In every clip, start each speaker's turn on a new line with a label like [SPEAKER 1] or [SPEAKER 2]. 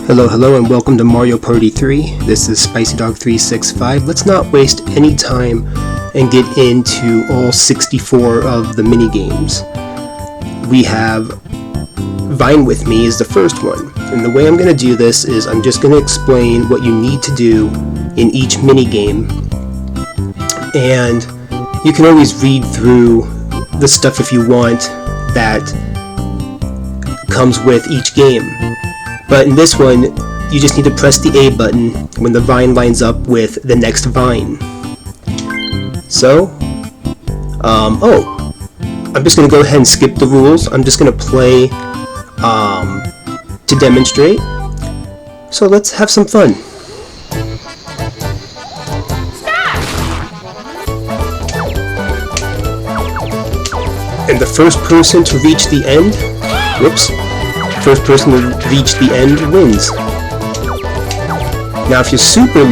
[SPEAKER 1] Hello, and welcome to Mario Party 3. This is SpicyDog365. Let's not waste any time and get into all 64 of the mini-games. We have Vine With Me is the first one. And the way I'm going to do this is I'm just going to explain what you need to do in each mini-game. And you can always read through the stuff if you want that comes with each game. But in this one, you just need to press the A button when the vine lines up with the next vine. So, I'm just going to go ahead and skip the rules. I'm just going to play to demonstrate. So let's have some fun. And the first person to reach the end, first person to reach the end wins. Now if you're super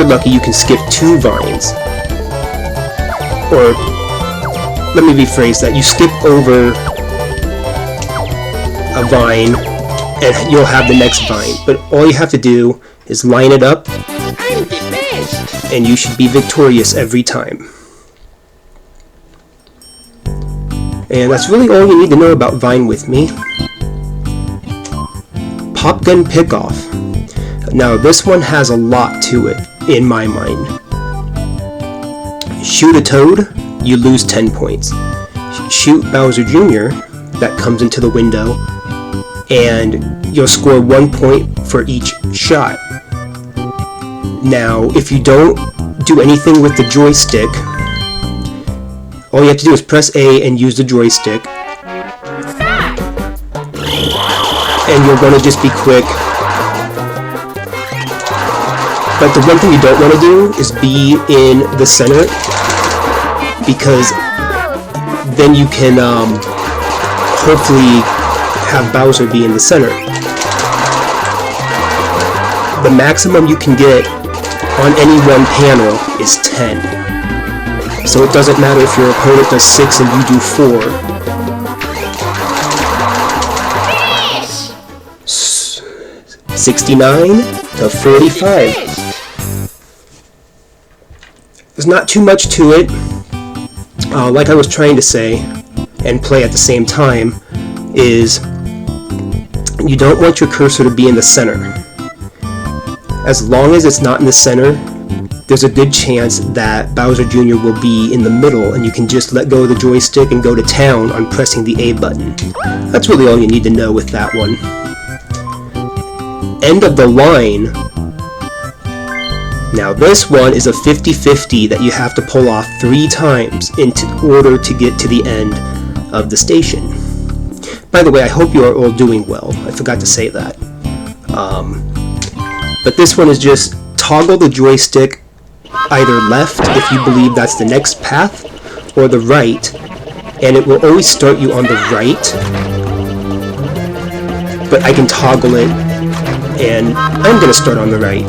[SPEAKER 1] lucky, you can skip 2 vines. Or, let me rephrase that, you skip over a vine and you'll have the next vine. But all you have to do is line it up and you should be victorious every time. And that's really all you need to know about Vine With Me. Pop Gun Pickoff. Now this one has a lot to it, in my mind. Shoot a toad, you lose 10 points. Shoot Bowser Jr., that comes into the window, and you'll score 1 point for each shot. Now, if you don't do anything with the joystick, all you have to do is press A and use the joystick. And you're going to just be quick. But the one thing you don't want to do is be in the center, because then you can hopefully have Bowser be in the center. The maximum you can get on any one panel is 10. So it doesn't matter if your opponent does 6 and you do 4. 69 to 45. There's not too much to it. Like I was trying to say, and play at the same time, is you don't want your cursor to be in the center. As long as it's not in the center, there's a good chance that Bowser Jr. will be in the middle and you can just let go of the joystick and go to town on pressing the A button. That's really all you need to know with that one. End of the line. Now this one is a 50-50 that you have to pull off 3 times in order to get to the end of the station. By the way, I hope you are all doing well. I forgot to say that. But this one is just toggle the joystick either left if you believe that's the next path, or the right, and it will always start you on the right. But I can toggle it, and I'm going to start on the right.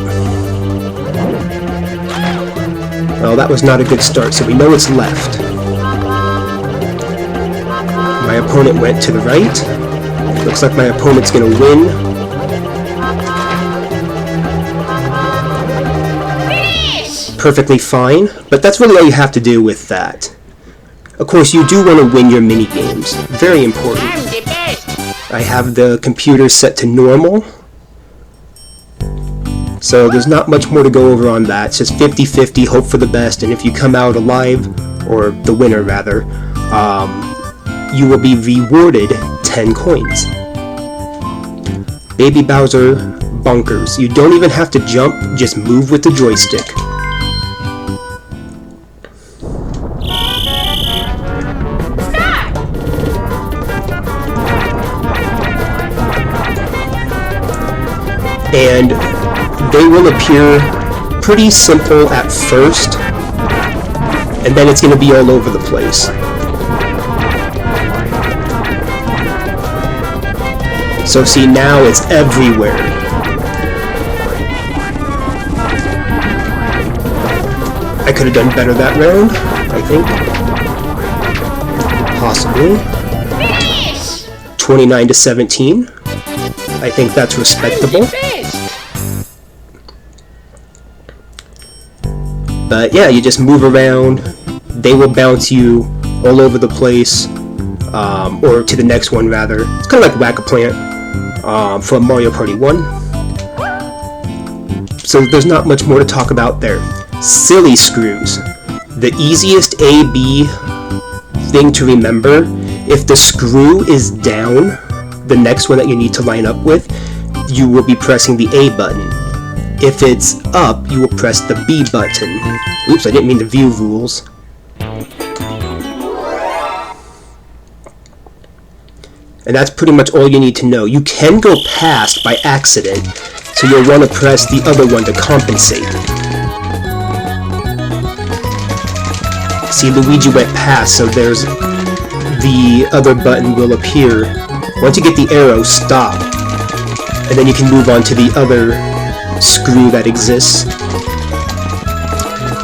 [SPEAKER 1] Well, that was not a good start, so we know it's left. My opponent went to the right. Looks like my opponent's going to win. Perfectly fine, but that's really all you have to do with that. Of course, you do want to win your mini games. Very important. I have the computer set to normal, so there's not much more to go over on that. It's just 50-50, hope for the best, and if you come out alive, or the winner rather, you will be rewarded 10 coins. Baby Bowser bunkers. You don't even have to jump, just move with the joystick. And they will appear pretty simple at first, and then it's going to be all over the place. So see, now it's everywhere. I could have done better that round, I think. Possibly. 29 to 17. I think that's respectable. But yeah, you just move around. They will bounce you all over the place, or to the next one rather. It's kind of like Whack-A-Plant from Mario Party 1. So there's not much more to talk about there. Silly screws. The easiest A-B thing to remember, if the screw is down, the next one that you need to line up with, you will be pressing the A button. If it's up, you will press the B button. Oops, I didn't mean to view rules. And that's pretty much all you need to know. You can go past by accident, so you'll want to press the other one to compensate. See, Luigi went past, so there's the other button will appear. Once you get the arrow, stop. And then you can move on to the other screw that exists.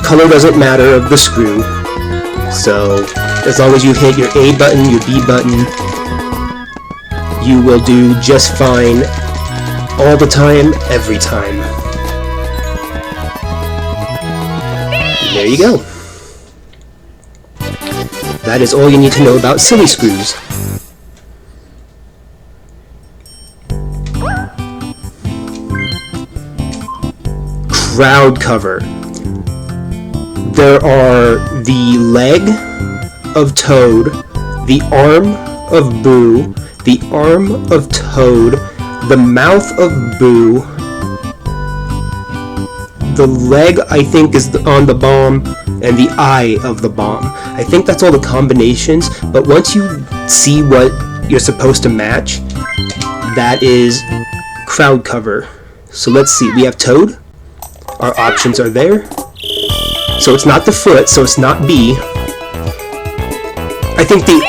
[SPEAKER 1] Color doesn't matter of the screw. So, as long as you hit your A button, your B button, you will do just fine all the time, every time. There you go. That is all you need to know about silly screws. Crowd cover. There are the leg of Toad, the arm of Boo, the arm of Toad, the mouth of Boo, the leg I think is on the bomb, and the eye of the bomb. I think that's all the combinations, but once you see what you're supposed to match, that is crowd cover. So let's see, we have Toad. Our options are there. So it's not the foot, so it's not B. I think the...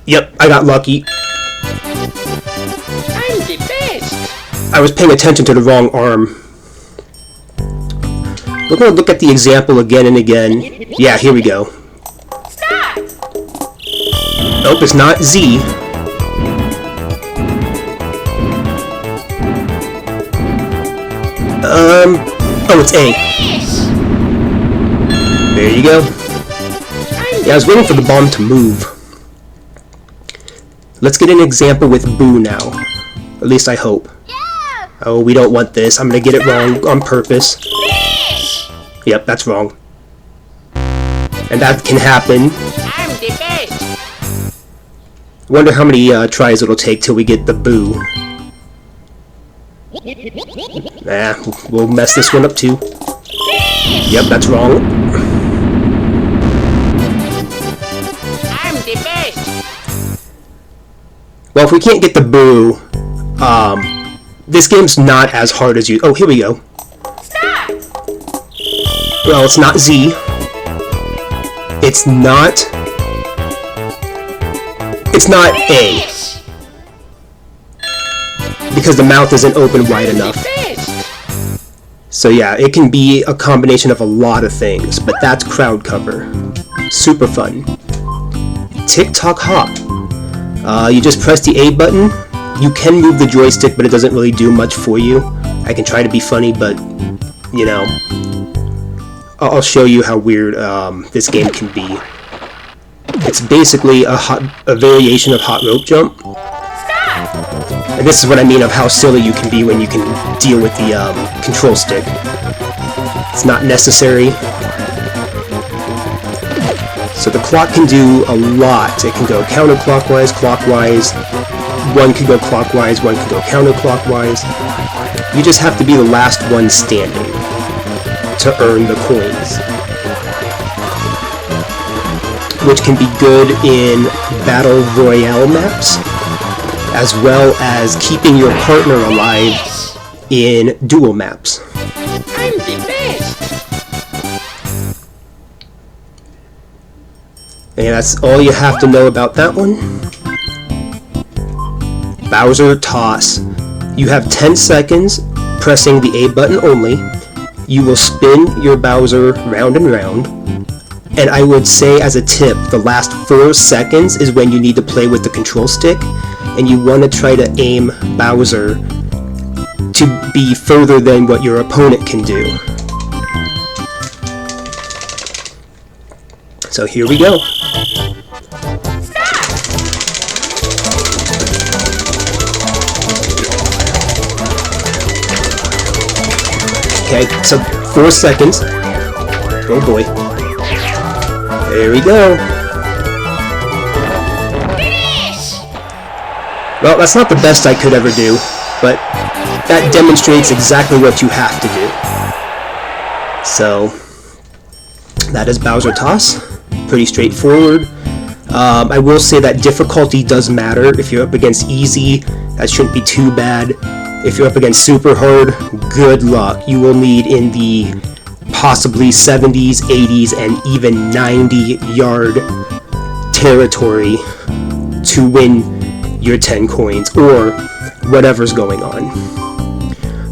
[SPEAKER 1] Yep, I got lucky.
[SPEAKER 2] I'm the best.
[SPEAKER 1] I was paying attention to the wrong arm. We're going to look at the example again and again. Yeah, here we go.
[SPEAKER 2] Start.
[SPEAKER 1] Nope, it's not Z. Oh, it's A. There you go. Yeah, I was waiting for the bomb to move. Let's get an example with Boo now. At least I hope. Oh, we don't want this. I'm gonna get it wrong on purpose. Yep, that's wrong. And that can happen.
[SPEAKER 2] I'm the best.
[SPEAKER 1] Wonder how many tries it'll take till we get the Boo. Nah, we'll mess this one up too. Yep, that's wrong.
[SPEAKER 2] I'm the best.
[SPEAKER 1] Well, if we can't get the Boo, this game's not as hard as you... Oh, here we go.
[SPEAKER 2] Start.
[SPEAKER 1] Well, it's not Z. It's not... It's not A. Because the mouth isn't open wide enough. So yeah, it can be a combination of a lot of things, but that's crowd cover. Super fun. Tick-tock hop. You just press the A button. You can move the joystick, but it doesn't really do much for you. I can try to be funny, but, you know, I'll show you how weird this game can be. It's basically a variation of hot rope jump. And this is what I mean of how silly you can be when you can deal with the control stick. It's not necessary. So the clock can do a lot. It can go counterclockwise, clockwise. One can go clockwise, one can go counterclockwise. You just have to be the last one standing to earn the coins. Which can be good in Battle Royale maps, as well as keeping your partner alive in duel maps.
[SPEAKER 2] I'm the best.
[SPEAKER 1] And that's all you have to know about that one. Bowser toss. You have 10 seconds pressing the A button only. You will spin your Bowser round and round, And I would say as a tip, the last 4 seconds is when you need to play with the control stick, and you want to try to aim Bowser to be further than what your opponent can do. So here we go. Okay, so 4 seconds. Oh boy. There we go.
[SPEAKER 2] Finish!
[SPEAKER 1] Well, that's not the best I could ever do, but that demonstrates exactly what you have to do. So, that is Bowser Toss. Pretty straightforward. I will say that difficulty does matter. If you're up against easy, that shouldn't be too bad. If you're up against super hard, good luck. You will need in the possibly 70s, 80s, and even 90-yard territory to win your 10 coins, or whatever's going on.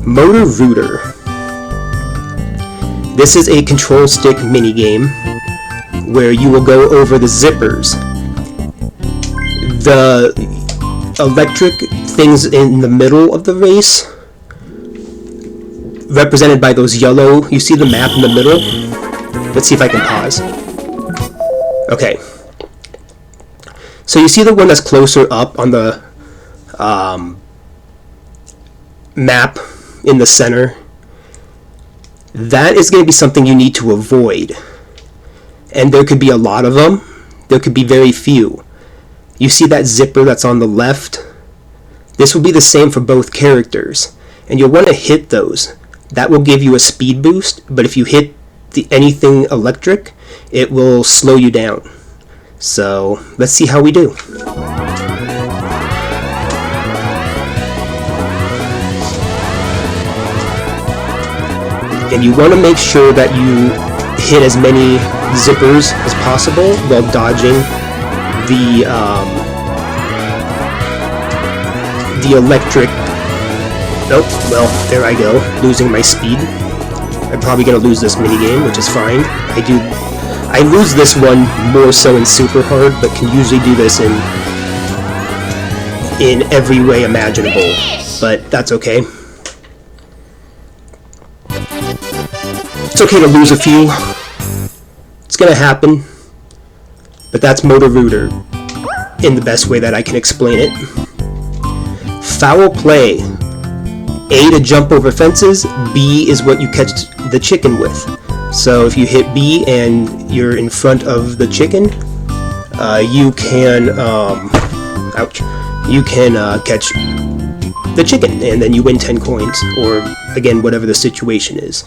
[SPEAKER 1] Motor Rooter. This is a control stick minigame where you will go over the zippers. The electric things in the middle of the race, represented by those yellow, you see the map in the middle? Let's see if I can pause. Okay. So you see the one that's closer up on the map in the center? That is going to be something you need to avoid. And there could be a lot of them. There could be very few. You see that zipper that's on the left? This will be the same for both characters. And you'll want to hit those. That will give you a speed boost, but if you hit anything electric, it will slow you down. So, let's see how we do. And you want to make sure that you hit as many zippers as possible while dodging the electric. Nope, well, there I go, losing my speed. I'm probably gonna lose this minigame, which is fine. I lose this one more so in super hard, but can usually do this in every way imaginable. But that's okay. It's okay to lose a few. It's gonna happen. But that's Motor Rooter in the best way that I can explain it. Foul play. A to jump over fences, B is what you catch the chicken with. So if you hit B and you're in front of the chicken, you can, you can catch the chicken, and then you win 10 coins, or again, whatever the situation is.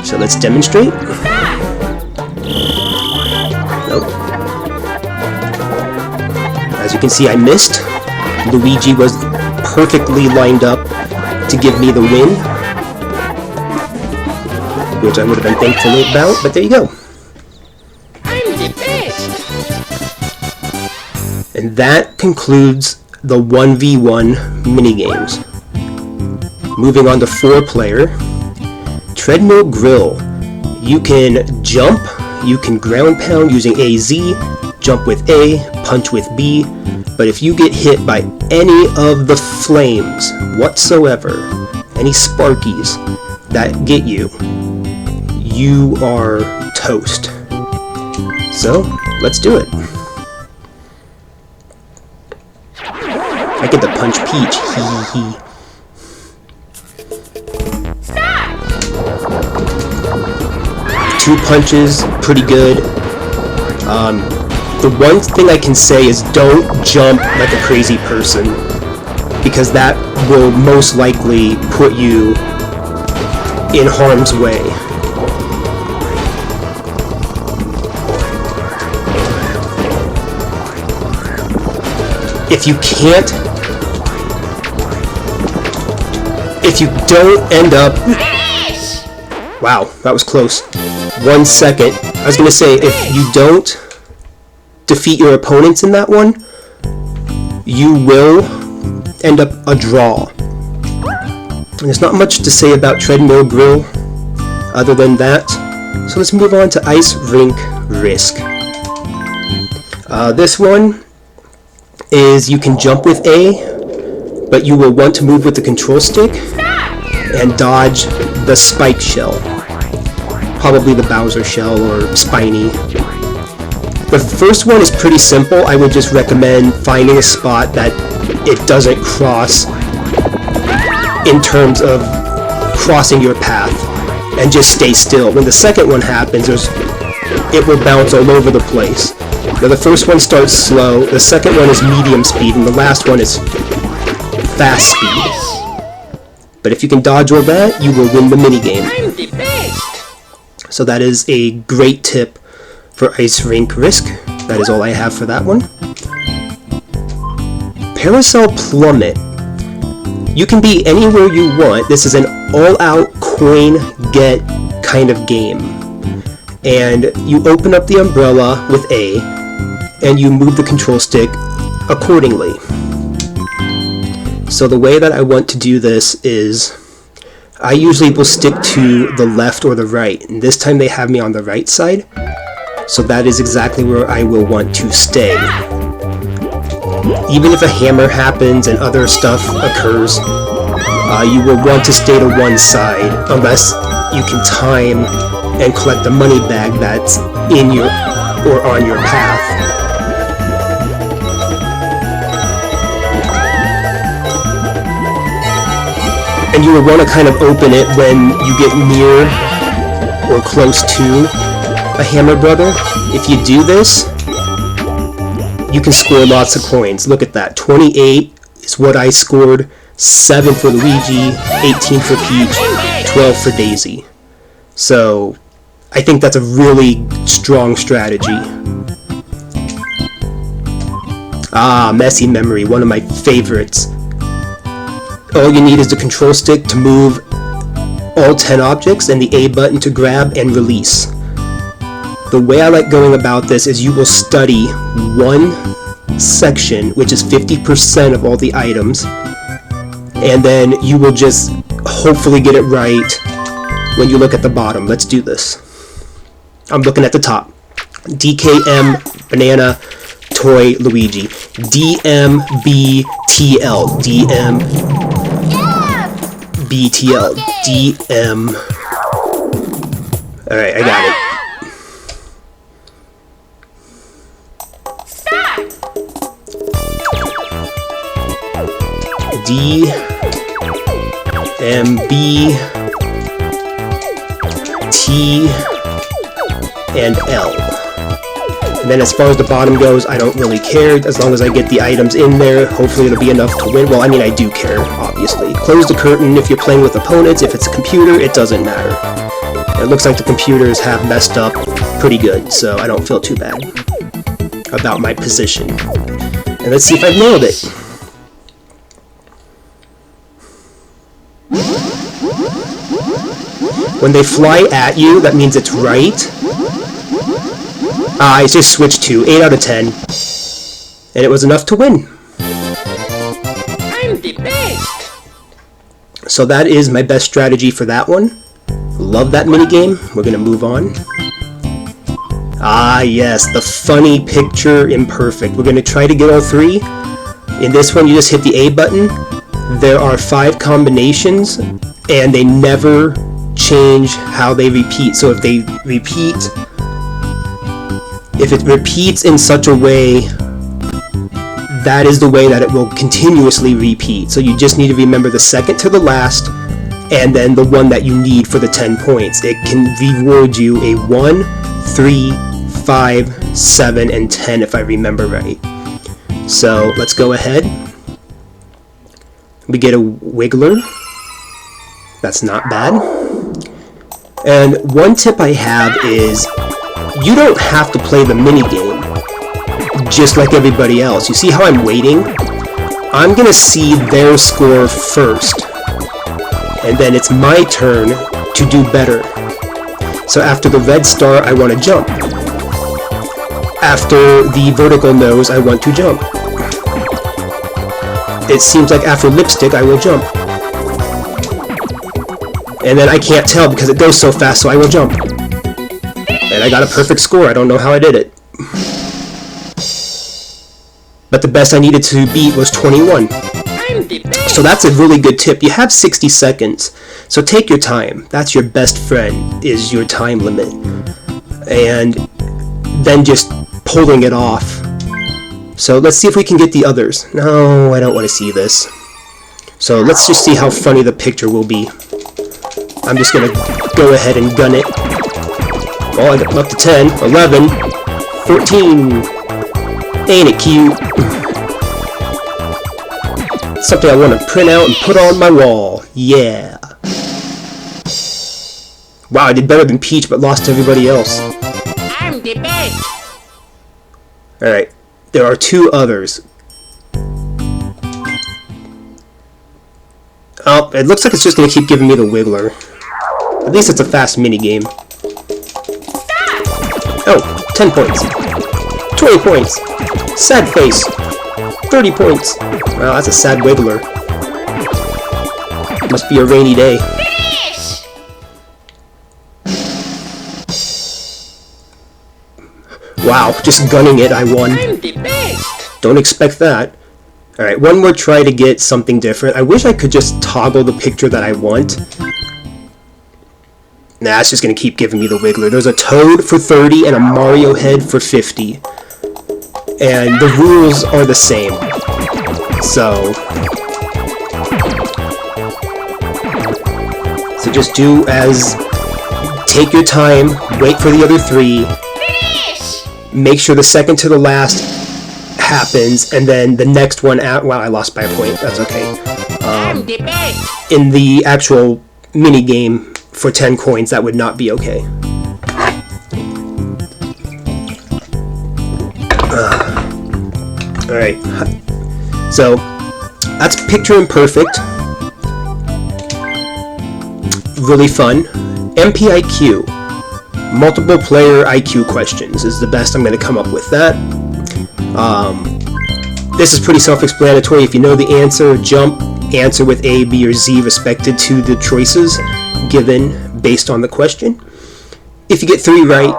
[SPEAKER 1] So let's demonstrate. Nope. As you can see, I missed. Luigi was perfectly lined up to give me the win, which I would have been thankful about, but there you go.
[SPEAKER 2] I'm the best!
[SPEAKER 1] And that concludes the 1v1 minigames. Moving on to 4-player. Treadmill Grill. You can jump, you can ground pound using AZ, jump with A, punch with B, but if you get hit by any of the flames whatsoever, any sparkies that get you, you are toast. So, let's do it. I get to punch Peach, hee hee.
[SPEAKER 2] Stop!
[SPEAKER 1] 2 punches, pretty good. The one thing I can say is don't jump like a crazy person, because that will most likely put you in harm's way. If you don't end up... Wow, that was close. 1 second. I was going to say, if you don't defeat your opponents in that one, you will end up a draw. And there's not much to say about Treadmill Grill other than that. So let's move on to Ice Rink Risk. This one is you can jump with A, but you will want to move with the control stick and dodge the spike shell. Probably the Bowser shell or Spiny. The first one is pretty simple. I would just recommend finding a spot that it doesn't cross in terms of crossing your path, and just stay still. When the second one happens, it will bounce all over the place. Now the first one starts slow, the second one is medium speed, and the last one is fast speed. But if you can dodge all that, you will win the minigame.
[SPEAKER 2] I'm the best.
[SPEAKER 1] So that is a great tip for Ice Rink Risk. That is all I have for that one. Parasol Plummet. You can be anywhere you want. This is an all-out coin get kind of game. And you open up the umbrella with A, and you move the control stick accordingly. So the way that I want to do this is, I usually will stick to the left or the right, and this time they have me on the right side, so that is exactly where I will want to stay. Even if a hammer happens and other stuff occurs, you will want to stay to one side unless you can time and collect the money bag that's in your or on your path. And you will want to kind of open it when you get near or close to a hammer brother. If you do this, you can score lots of coins. Look at that. 28 is what I scored, 7 for Luigi, 18 for Peach, 12 for Daisy. So I think that's a really strong strategy. Messy Memory, one of my favorites. All you need is the control stick to move all 10 objects and the A button to grab and release. The way I like going about this is you will study one section, which is 50% of all the items, and then you will just hopefully get it right when you look at the bottom. Let's do this. I'm looking at the top. DKM, Banana, Toy, Luigi. DMBTL. DMBTL. DM. Alright, I got it. D M B T and L. And then as far as the bottom goes, I don't really care. As long as I get the items in there, hopefully it'll be enough to win. Well, I mean, I do care, obviously. Close the curtain if you're playing with opponents. If it's a computer, it doesn't matter. It looks like the computers have messed up pretty good, so I don't feel too bad about my position. And let's see if I've nailed it. When they fly at you, that means it's right. I just switched to 8 out of 10. And it was enough to win.
[SPEAKER 2] I'm the best.
[SPEAKER 1] So that is my best strategy for that one. Love that minigame. We're going to move on. Yes, the funny picture imperfect. We're going to try to get all 3. In this one, you just hit the A button. There are 5 combinations, and they never change how they repeat. So if they repeat, if it repeats in such a way, that is the way that it will continuously repeat. So you just need to remember the second to the last, and then the one that you need for the 10 points. It can reward you a 1, 3, 5, 7, and 10 if I remember right. So let's go ahead. We get a Wiggler. That's not bad. And one tip I have is, you don't have to play the minigame just like everybody else. You see how I'm waiting? I'm going to see their score first, and then it's my turn to do better. So after the red star, I want to jump. After the vertical nose, I want to jump. It seems like after lipstick, I will jump. And then I can't tell because it goes so fast, so I will jump. And I I got a perfect score. I don't know how I did it. But the best I needed to beat was 21. So that's a really good tip. You have 60 seconds. So take your time. That's your best friend, is your time limit. And then just pulling it off. So let's see if we can get the others. No, I don't want to see this. So let's just see how funny the picture will be. I'm just going to go ahead and gun it. Oh, I got up to 10, 11, 14. Ain't it cute? Something I want to print out and put on my wall. Yeah. Wow, I did better than Peach, but lost to everybody else.
[SPEAKER 2] I'm the best.
[SPEAKER 1] Alright, there are 2 others. Oh, it looks like it's just going to keep giving me the Wiggler. At least it's a fast minigame. Oh, 10 points. 20 points. Sad face. 30 points. Wow, that's a sad Wiggler. Must be a rainy day.
[SPEAKER 2] Finish!
[SPEAKER 1] Wow, just gunning it, I won.
[SPEAKER 2] I'm the best.
[SPEAKER 1] Don't expect that. Alright, one more try to get something different. I wish I could just toggle the picture that I want. Nah, it's just gonna keep giving me the Wiggler. There's a Toad for 30 and a Mario head for 50. And the rules are the same. So just do as... Take your time, wait for the other 3.
[SPEAKER 2] Finish!
[SPEAKER 1] Make sure the second to the last happens, and then the next one out. Wow, I lost by a point. That's okay.
[SPEAKER 2] I'm the best.
[SPEAKER 1] In the actual mini game for 10 coins, that would not be okay. All right. So that's Picture Imperfect. Really fun. MPIQ. Multiple player IQ questions is the best I'm going to come up with that. This is pretty self-explanatory. If you know the answer, jump, answer with A, B, or Z respected to the choices given based on the question. If you get 3 right,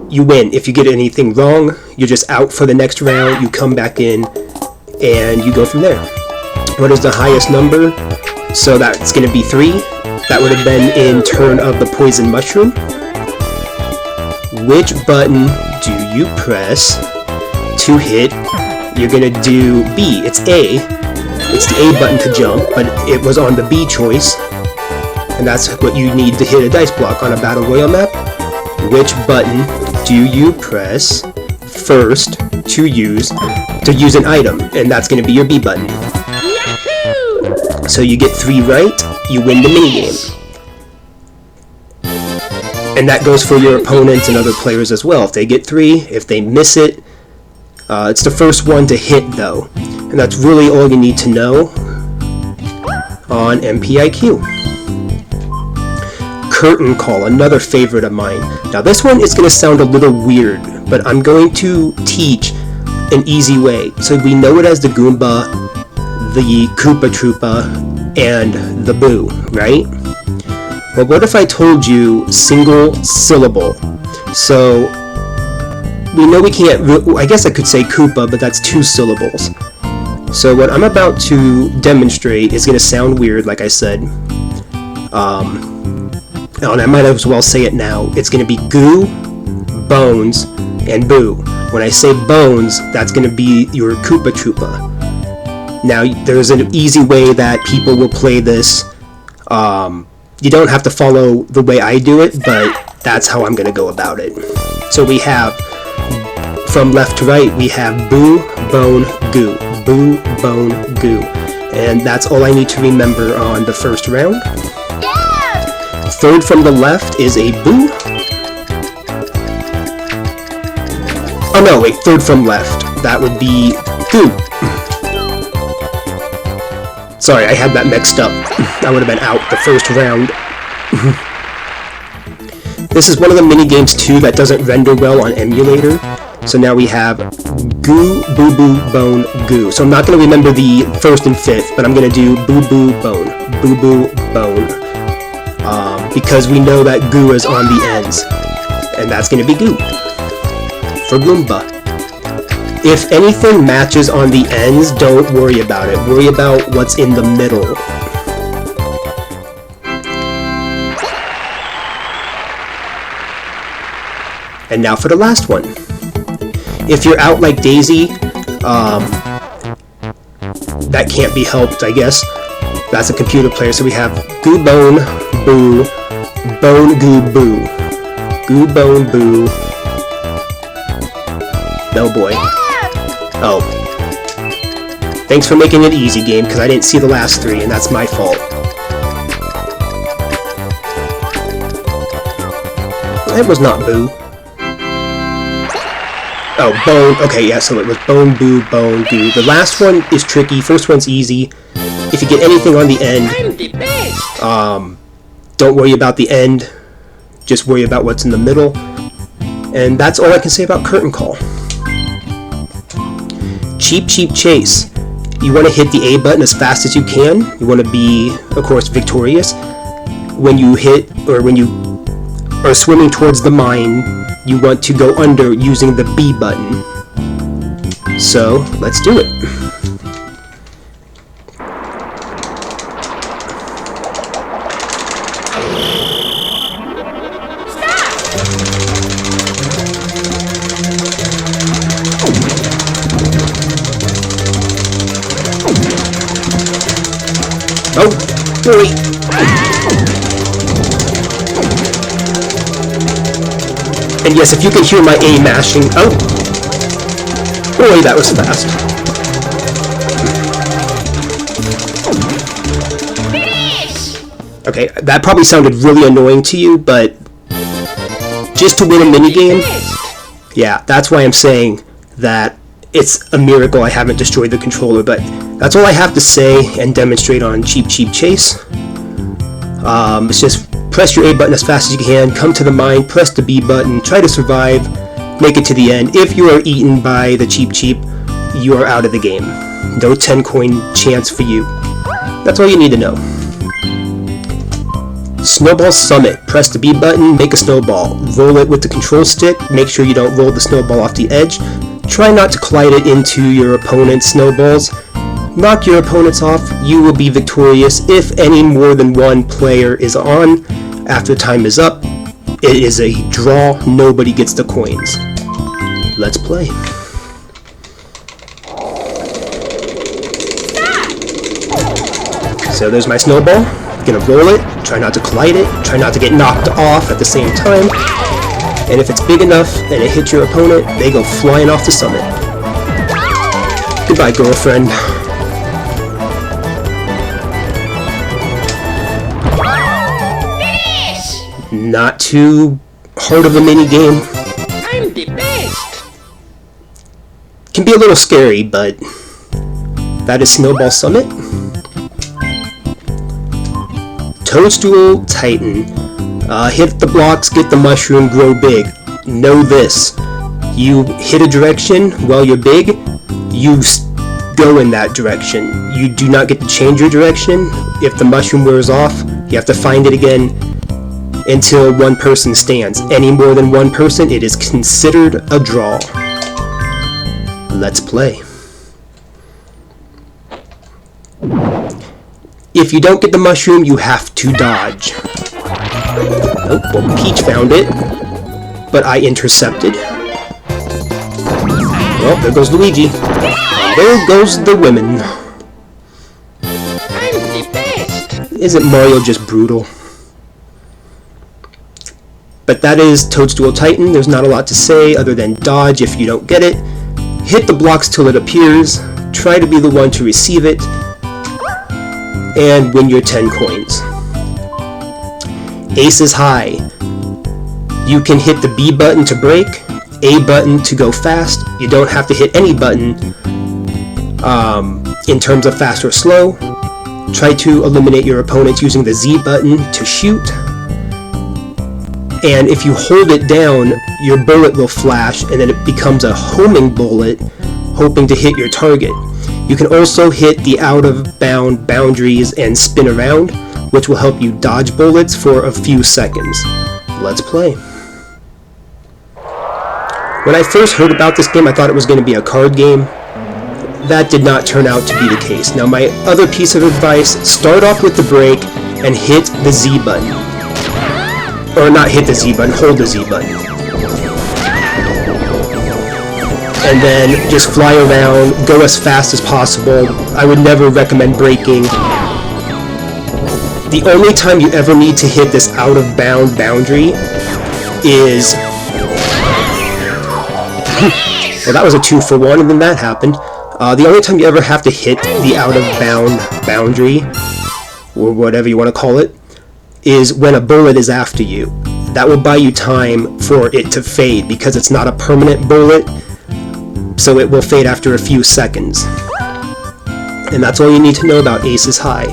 [SPEAKER 1] you win. If you get anything wrong, you're just out for the next round. You come back in, and you go from there. What is the highest number? So that's going to be 3. That would have been in turn of the poison mushroom. Which button do you press to hit? You're gonna do B. It's A. It's the A button to jump, but it was on the B choice. And that's what you need to hit a dice block on a Battle Royale map. Which button do you press first to use an item? And that's gonna be your B button.
[SPEAKER 2] Yahoo!
[SPEAKER 1] So you get 3 right, you win the minigame. And that goes for your opponents and other players as well. If they get 3, if they miss it, it's the first one to hit though. And that's really all you need to know on MPIQ. Curtain Call, another favorite of mine. Now this one is going to sound a little weird, but I'm going to teach an easy way. So we know it as the Goomba, the Koopa Troopa, and the Boo, right? But what if I told you single syllable? So we know we can't, I guess I could say Koopa, but that's 2 syllables. So what I'm about to demonstrate is going to sound weird, like I said. And I might as well say it now. It's going to be Goo, Bones, and Boo. When I say Bones, that's going to be your Koopa Troopa. Now, there's an easy way that people will play this. You don't have to follow the way I do it, but that's how I'm going to go about it. So we have, from left to right, we have Boo, Bone, Goo. Boo, Bone, Goo. And that's all I need to remember on the first round.
[SPEAKER 2] Yeah!
[SPEAKER 1] Third from the left is a Boo. Oh no, wait, third from left. That would be Goo. Sorry, I had that mixed up. I would have been out the first round. This is one of the mini games too that doesn't render well on emulator. So now we have Goo, Boo Boo, Bone, Goo. So I'm not going to remember the first and fifth, but I'm going to do Boo Boo, Bone, Boo Boo, Bone. Because we know that Goo is on the ends. and that's going to be goo for Goomba. If anything matches on the ends, don't worry about it. Worry about what's in the middle. And now for the last one. If you're out like Daisy, that can't be helped, I guess. That's a computer player, so we have Goo Bone Boo, Bone Goo Boo, Goo Bone Boo. No boy. Oh. Thanks for making it easy, game, because I didn't see the last three, and that's my fault. That was not Boo. Oh, Bone. Okay, yeah, so it was Bone, Boo, Bone, Goo. The last one is tricky. First one's easy. If you get anything on the end, don't worry about the end. Just worry about what's in the middle. And that's all I can say about Curtain Call. Cheep Cheep Chase. You want to hit the A button as fast as you can. You want to be, of course, victorious. When you hit, or when you are swimming towards the mine, you want to go under using the B button. So, let's do it. Oh, boy. And yes, if you can hear my A mashing. Oh! Boy, that was fast.
[SPEAKER 2] Finish!
[SPEAKER 1] Okay, that probably sounded really annoying to you, but just to win a minigame, yeah, that's why I'm saying that it's a miracle I haven't destroyed the controller, but that's all I have to say and demonstrate on Cheep Cheep Chase. It's just press your A button as fast as you can, come to the mine, press the B button, try to survive, make it to the end. If you are eaten by the Cheep Cheep, you are out of the game. No 10 coin chance for you. That's all you need to know. Snowball Summit. Press the B button, make a snowball. Roll it with the control stick, make sure you don't roll the snowball off the edge. Try not to collide it into your opponent's snowballs. Knock your opponents off, you will be victorious if any more than one player is on. After time is up, it is a draw, nobody gets the coins. Let's play. So there's my snowball. Gonna roll it, try not to collide it, try not to get knocked off at the same time. And if it's big enough and it hits your opponent, they go flying off the summit. Goodbye, girlfriend. Not too hard of a mini game.
[SPEAKER 2] I'm the best.
[SPEAKER 1] Can be a little scary, but that is Snowball Summit. Toadstool Titan. Hit the blocks, get the mushroom, grow big. Know this. You hit a direction while you're big, you go in that direction. You do not get to change your direction. If the mushroom wears off, you have to find it again until one person stands. Any more than one person, it is considered a draw. Let's play. If you don't get the mushroom, you have to dodge. Oh, well, Peach found it, but I intercepted. Well, there goes Luigi. And there goes the women.
[SPEAKER 2] I'm the best.
[SPEAKER 1] Isn't Mario just brutal? But that is Toadstool Titan. There's not a lot to say other than dodge if you don't get it. Hit the blocks till it appears. Try to be the one to receive it. And win your 10 coins. Ace is high. You can hit the B button to break, A button to go fast. You don't have to hit any button in terms of fast or slow. Try to eliminate your opponents using the Z button to shoot. And if you hold it down, your bullet will flash and then it becomes a homing bullet, hoping to hit your target. You can also hit the out-of-bound boundaries and spin around, which will help you dodge bullets for a few seconds. Let's play. When I first heard about this game, I thought it was going to be a card game. That did not turn out to be the case. Now, my other piece of advice, start off with the brake and hit the Z button. Or not hit the Z button, hold the Z button. And then just fly around, go as fast as possible. I would never recommend braking. The only time you ever need to hit this out-of-bound boundary is... well, that was a 2-for-1, and then that happened. The only time you ever have to hit the out-of-bound boundary, or whatever you want to call it, is when a bullet is after you. That will buy you time for it to fade, because it's not a permanent bullet, so it will fade after a few seconds. And that's all you need to know about Aces High.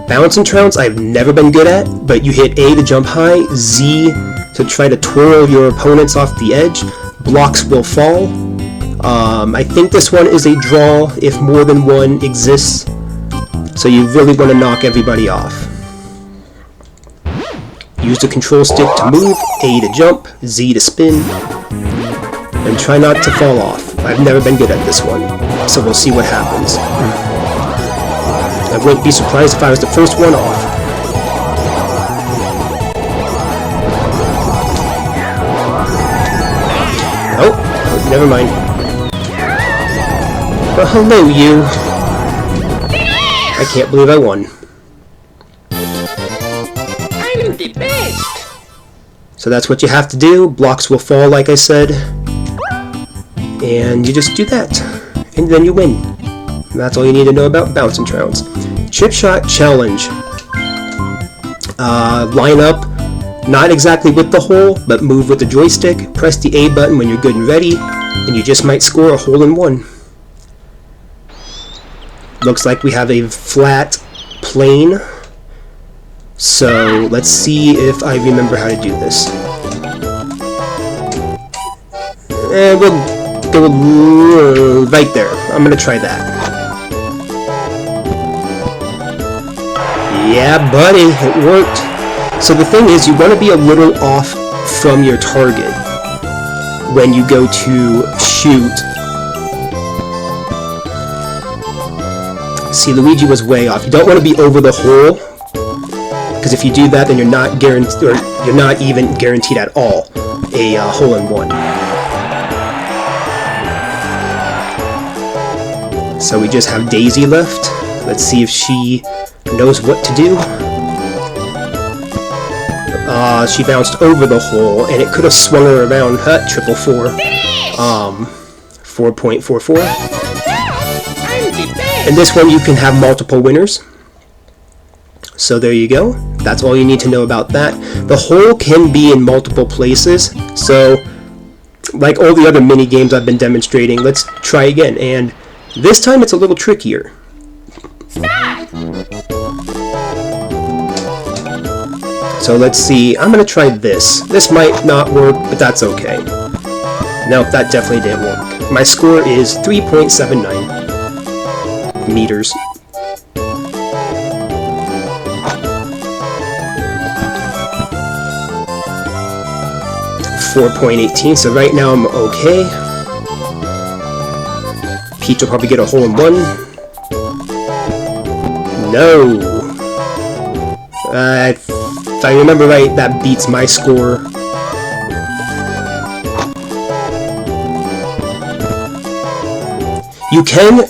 [SPEAKER 1] Bounce and trounce I've never been good at, but you hit A to jump high, Z to try to twirl your opponents off the edge, blocks will fall. I think this one is a draw if more than one exists, so you really want to knock everybody off. Use the control stick to move, A to jump, Z to spin, and try not to fall off. I've never been good at this one, so we'll see what happens. I wouldn't be surprised if I was the first one off. Oh, never mind. Well, hello, you. I can't believe I won.
[SPEAKER 2] I'm the best.
[SPEAKER 1] So that's what you have to do. Blocks will fall, like I said. And you just do that. And then you win. And that's all you need to know about Bounce and Trounce. Chip Shot Challenge. Line up, not exactly with the hole, but move with the joystick. Press the A button when you're good and ready, and you just might score a hole-in-one. Looks like we have a flat plane. So let's see if I remember how to do this. And we'll go right there. I'm gonna try that. Yeah, buddy, it worked. So the thing is, you want to be a little off from your target when you go to shoot. See, Luigi was way off. You don't want to be over the hole, because if you do that, then you're not guaranteed, or you're not even guaranteed at all a hole-in-one. So we just have Daisy left. Let's see if she knows what to do. She bounced over the hole, and it could have swung her around. 444. 4.44. And this one you can have multiple winners. So there you go. That's all you need to know about that. The hole can be in multiple places. So, like all the other mini games I've been demonstrating, let's try again. And this time it's a little trickier.
[SPEAKER 2] Stop.
[SPEAKER 1] So let's see, I'm going to try this. This might not work, but that's okay. Nope, that definitely didn't work. My score is 3.79 meters. 4.18, so right now I'm okay. Peach will probably get a hole-in-one. No! If I remember right, that beats my score. You can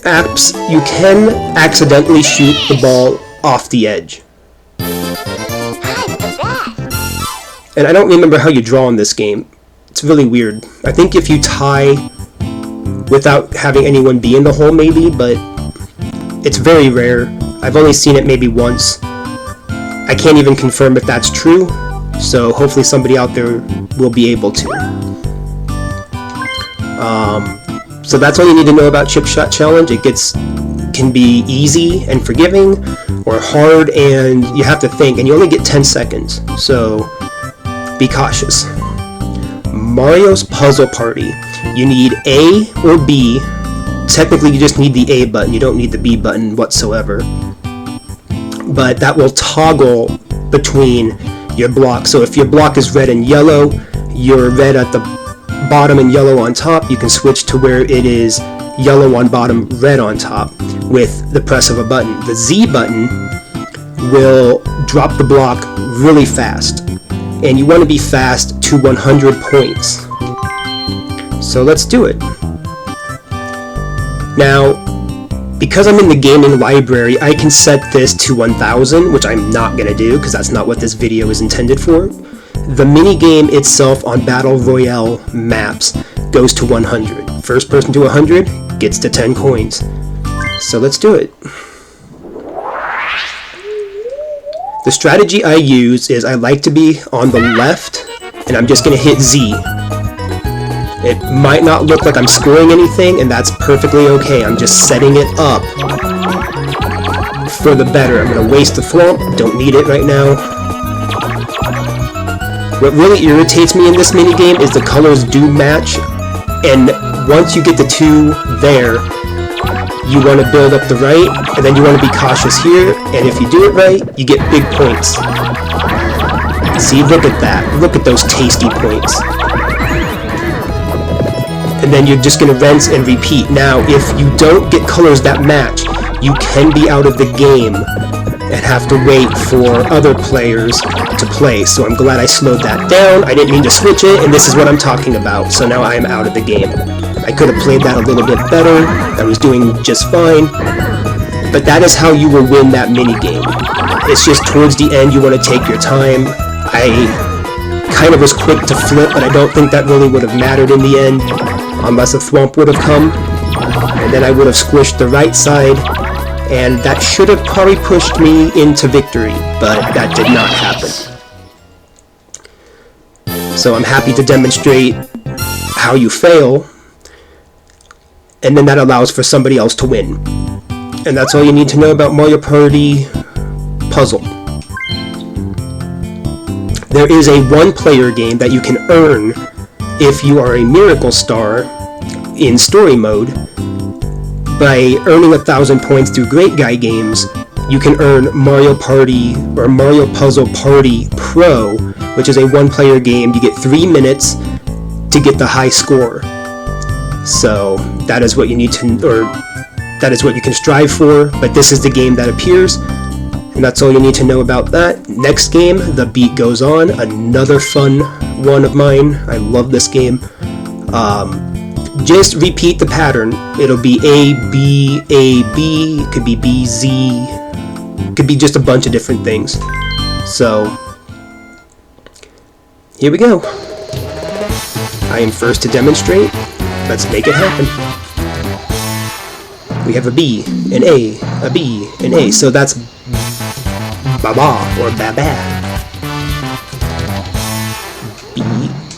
[SPEAKER 1] accidentally shoot the ball off the edge. And I don't remember how you draw in this game. It's really weird. I think if you tie without having anyone be in the hole, maybe, but it's very rare. I've only seen it maybe once. I can't even confirm if that's true, so hopefully somebody out there will be able to. So that's all you need to know about Chip Shot Challenge. It can be easy and forgiving, or hard and you have to think, and you only get 10 seconds, so be cautious. Mario's Puzzle Party. You need A or B. Technically you just need the A button, you don't need the B button whatsoever. But that will toggle between your block. So if your block is red and yellow, your red at the bottom and yellow on top, you can switch to where it is yellow on bottom, red on top with the press of a button. The Z button will drop the block really fast, and you want to be fast to 100 points. So let's do it. Now, because I'm in the gaming library, I can set this to 1000, which I'm not going to do because that's not what this video is intended for. The minigame itself on Battle Royale maps goes to 100. First person to 100 gets to 10 coins. So let's do it. The strategy I use is I like to be on the left, and I'm just going to hit Z. It might not look like I'm scoring anything, and that's perfectly okay. I'm just setting it up for the better. I'm going to waste the thwomp, don't need it right now. What really irritates me in this minigame is the colors do match, and once you get the two there, you want to build up the right, and then you want to be cautious here, and if you do it right, you get big points. See, look at that. Look at those tasty points. And then you're just going to rinse and repeat. Now, if you don't get colors that match, you can be out of the game and have to wait for other players to play. So I'm glad I slowed that down. I didn't mean to switch it, and this is what I'm talking about. So now I am out of the game. I could have played that a little bit better. I was doing just fine. But that is how you will win that minigame. It's just towards the end you want to take your time. I kind of was quick to flip, but I don't think that really would have mattered in the end, unless a thwomp would have come. And then I would have squished the right side, and that should have probably pushed me into victory, but that did not happen. So I'm happy to demonstrate how you fail, and then that allows for somebody else to win. And that's all you need to know about Mario Party Puzzle. There is a one-player game that you can earn if you are a Miracle Star in story mode. By earning 1,000 points through Great Guy games, you can earn Mario Party or Mario Puzzle Party Pro, which is a one-player game. You get 3 minutes to get the high score. So that is what you need to, or that is what you can strive for, but this is the game that appears, and that's all you need to know about that. Next game, The Beat Goes On, another fun one of mine. I love this game. Just repeat the pattern. It'll be A, B, it could be B, Z, it could be just a bunch of different things. So, here we go. I am first to demonstrate. Let's make it happen. We have a B, an A, a B, an A. So that's Baba or Baba. B,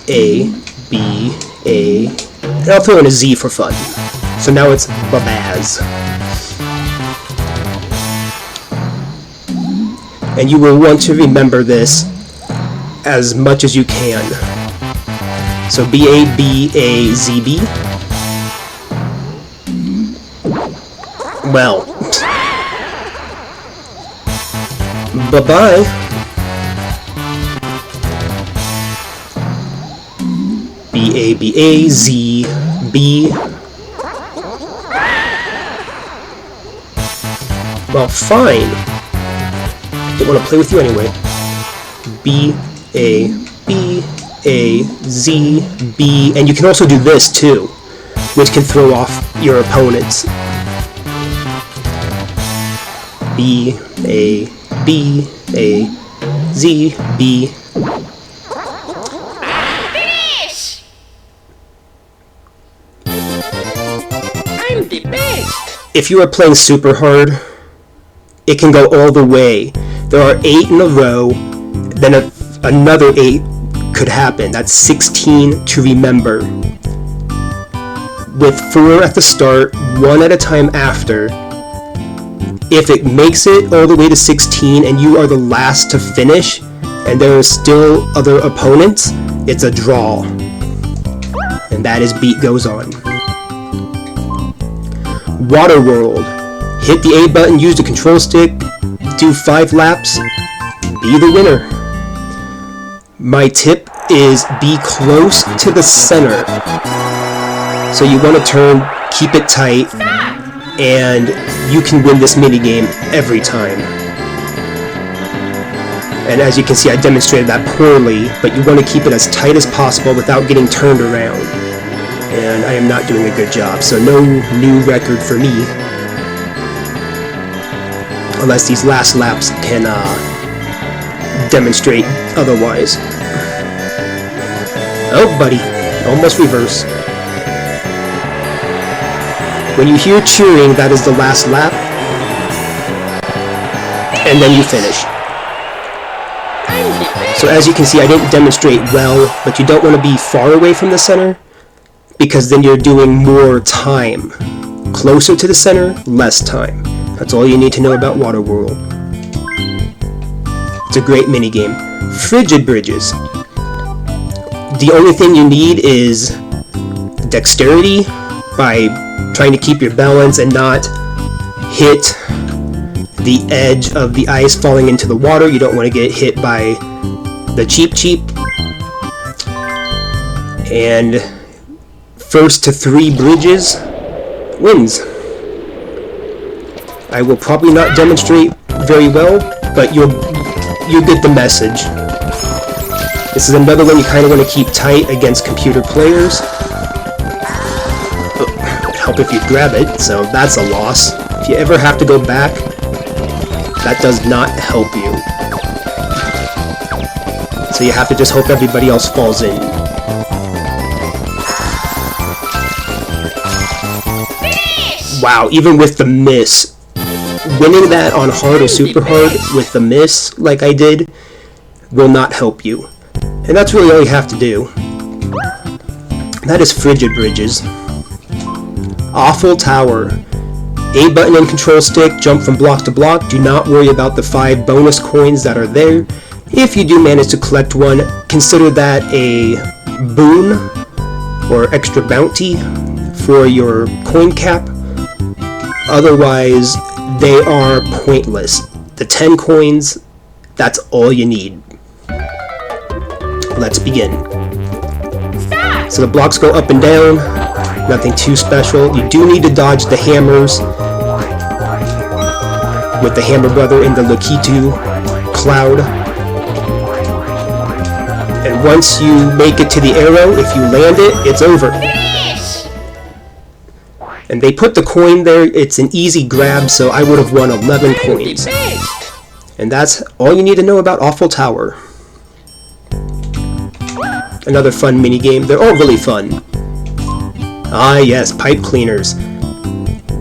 [SPEAKER 1] A, B, A. And I'll throw in a Z for fun. So now it's Babaz. And you will want to remember this as much as you can. So B-A-B-A-Z-B. Well. Bye-bye. B-A-B-A-Z-B. Well, fine. Didn't want to play with you anyway. B-A-B-A-Z-B. And you can also do this too, which can throw off your opponents. B-A-B-A-Z-B.
[SPEAKER 2] Finish! I'm the best!
[SPEAKER 1] If you are playing super hard, it can go all the way. There are 8 in a row, then another 8 could happen. That's 16 to remember. With 4 at the start, 1 at a time after. If it makes it all the way to 16 and you are the last to finish, and there are still other opponents, it's a draw. And that is Beat Goes On. Water World. Hit the A button, use the control stick, do 5 laps, be the winner. My tip is be close to the center. So you want to turn, keep it tight, and you can win this minigame every time. And as you can see, I demonstrated that poorly, but you want to keep it as tight as possible without getting turned around. And I am not doing a good job, so no new record for me. Unless these last laps can demonstrate otherwise. Oh, buddy, almost reverse. When you hear cheering, that is the last lap, and then you finish. So as you can see, I didn't demonstrate well, but you don't want to be far away from the center, because then you're doing more time. Closer to the center, less time. That's all you need to know about Waterworld. It's a great minigame. Frigid Bridges. The only thing you need is dexterity by trying to keep your balance and not hit the edge of the ice falling into the water. You don't want to get hit by the Cheep Cheep. And first to 3 bridges wins. I will probably not demonstrate very well, but you get the message. This is another one you kind of want to keep tight against computer players. Help if you grab it, so that's a loss. If you ever have to go back, that does not help you. So you have to just hope everybody else falls in. Wow, even with the miss, winning that on hard or super hard with the miss, like I did, will not help you. And that's really all you have to do. That is Frigid Bridges. Awful Tower. A button and control stick, jump from block to block. Do not worry about the 5 bonus coins that are there. If you do manage to collect one, consider that a boon or extra bounty for your coin cap. Otherwise, they are pointless. The 10 coins, that's all you need. Let's begin.
[SPEAKER 2] Stop!
[SPEAKER 1] So the blocks go up and down. Nothing too special. You do need to dodge the hammers with the Hammer Brother in the Lokitu cloud. And once you make it to the arrow, if you land it, it's over.
[SPEAKER 2] Finish!
[SPEAKER 1] And they put the coin there. It's an easy grab, so I would have won 11 coins. And that's all you need to know about Awful Tower. Another fun minigame. They're all really fun. Ah yes, pipe cleaners.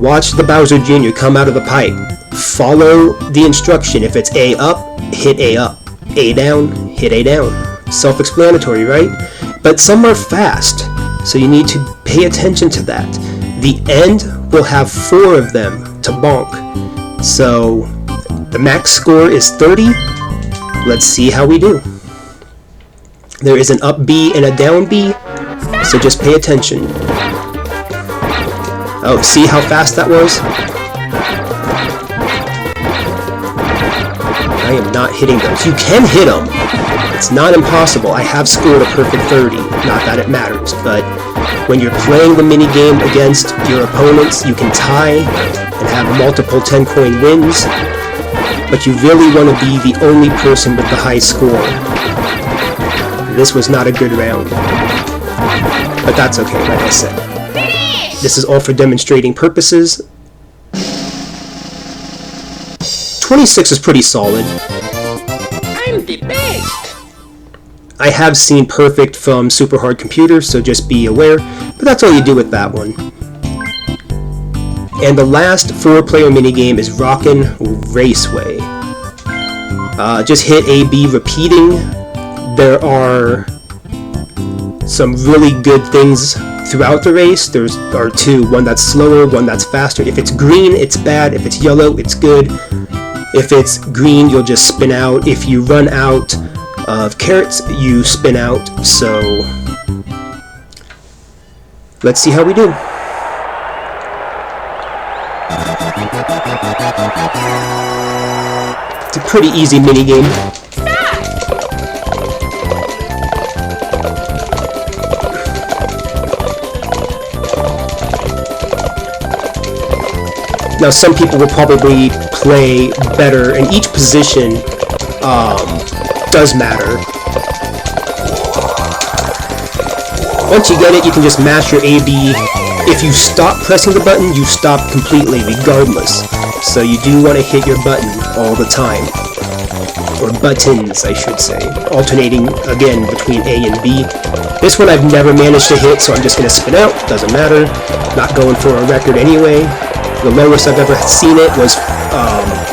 [SPEAKER 1] Watch the Bowser Jr. come out of the pipe. Follow the instruction. If it's A up, hit A up. A down, hit A down. Self-explanatory, right? But some are fast, so you need to pay attention to that. The end will have 4 of them to bonk. So the max score is 30. Let's see how we do. There is an up B and a down B, so just pay attention. Oh, see how fast that was? I am not hitting those. You can hit them. It's not impossible. I have scored a perfect 30. Not that it matters, but when you're playing the minigame against your opponents, you can tie and have multiple 10-coin wins, but you really want to be the only person with the high score. This was not a good round, but that's okay, like I said. This is all for demonstrating purposes. 26 is pretty solid.
[SPEAKER 2] I'm the best!
[SPEAKER 1] I have seen perfect from super hard computers, so just be aware, but that's all you do with that one. And the last 4-player minigame is Rockin' Raceway. Just hit A, B repeating. There are some really good things throughout the race. There are 2, one that's slower, one that's faster. If it's green, it's bad. If it's yellow, it's good. If it's green, you'll just spin out. If you run out of carrots, you spin out. So let's see how we do. It's a pretty easy minigame. Now some people will probably play better, and each position does matter. Once you get it, you can just mash your A-B. If you stop pressing the button, you stop completely, regardless. So you do want to hit your button all the time. Or buttons, I should say. Alternating, again, between A and B. This one I've never managed to hit, so I'm just going to spin out. Doesn't matter. Not going for a record anyway. The lowest I've ever seen it was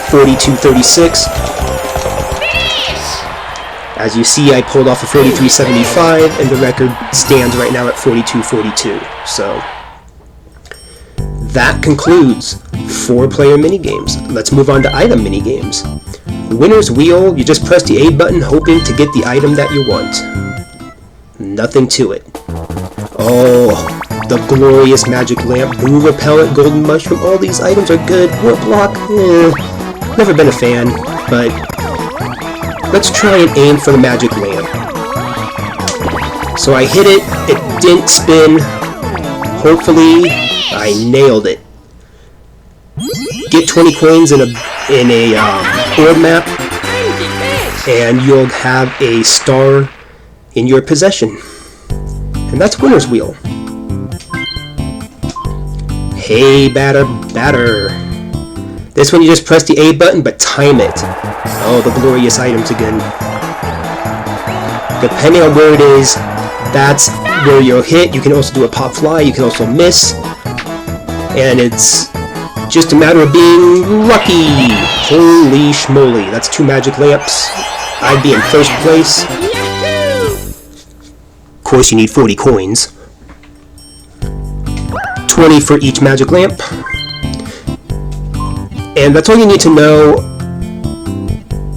[SPEAKER 1] 42.36. As you see, I pulled off a 43.75, and the record stands right now at 42.42. So that concludes 4-player minigames. Let's move on to item minigames. Winner's Wheel, you just press the A button hoping to get the item that you want. Nothing to it. Oh, the glorious magic lamp, boo repellent, golden mushroom, all these items are good. War block, never been a fan, but let's try and aim for the magic lamp. So I hit it, it didn't spin. Hopefully, I nailed it. Get 20 coins in a board map, and you'll have a star in your possession. And that's Winner's Wheel. Hey, batter, batter. This one you just press the A button, but time it. Oh, the glorious items again. Depending on where it is, that's where you'll hit. You can also do a pop fly, you can also miss. And it's just a matter of being lucky. Holy schmoly, that's 2 magic lamps. I'd be in first place. Of course, you need 40 coins. 20 for each magic lamp. And that's all you need to know.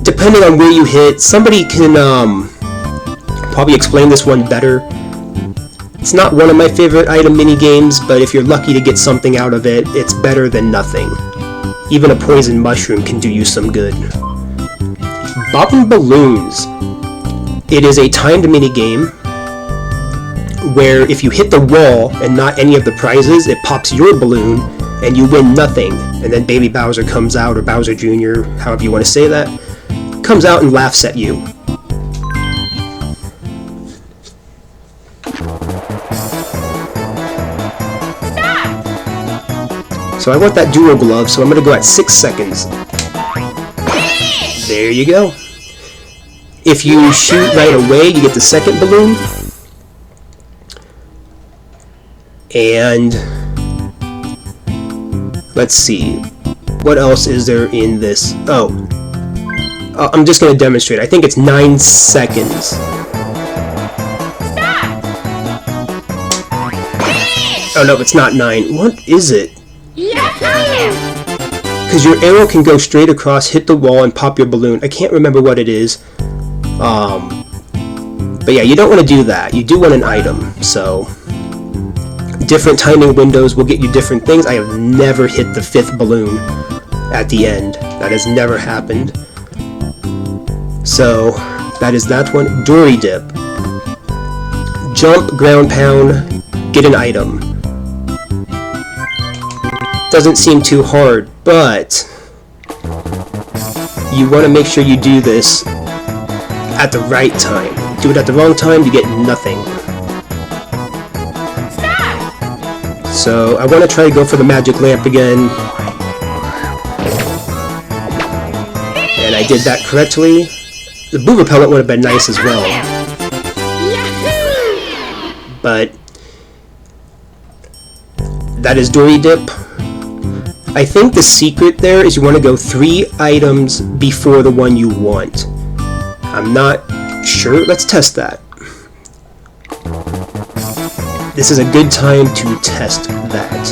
[SPEAKER 1] Depending on where you hit, somebody can probably explain this one better. It's not one of my favorite item mini games, but if you're lucky to get something out of it, it's better than nothing. Even a poison mushroom can do you some good. Bobbin' Balloons. It is a timed mini game where if you hit the wall and not any of the prizes, it pops your balloon and you win nothing. And then Baby Bowser comes out, or Bowser Jr., however you want to say that, comes out and laughs at you. So I want that dual glove, so I'm going to go at 6 seconds. There you go. If you shoot right away, you get the second balloon. And let's see. What else is there in this? Oh. I'm just going to demonstrate. I think it's 9 seconds. Oh no, it's not 9. What is it? Because your arrow can go straight across, hit the wall, and pop your balloon. I can't remember what it is. But yeah, you don't want to do that. You do want an item. So different timing windows will get you different things. I have never hit the 5th balloon at the end. That has never happened. So that is that one. Dory Dip. Jump, ground pound, get an item. Doesn't seem too hard, but you want to make sure you do this at the right time. Do it at the wrong time, you get nothing. So I want to try to go for the magic lamp again. And I did that correctly. The boo repellent would have been nice as well. But that is Dory Dip. I think the secret there is you want to go 3 items before the one you want. I'm not sure. Let's test that. This is a good time to test that.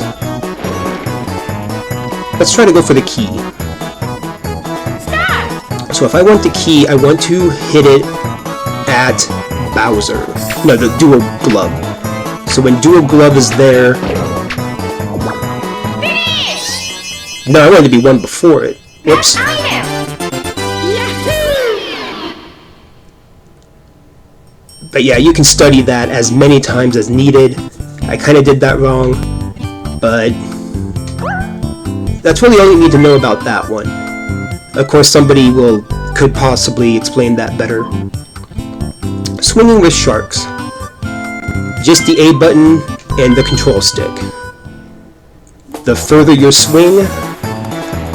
[SPEAKER 1] Let's try to go for the key. So if I want the key, I want to hit it at Bowser. No, the dual glove. So when dual glove is there... No, I wanted to be one before it. Whoops. But yeah, you can study that as many times as needed. I kind of did that wrong, but that's really all you need to know about that one. Of course, somebody could possibly explain that better. Swinging with sharks. Just the A button and the control stick. The further you swing,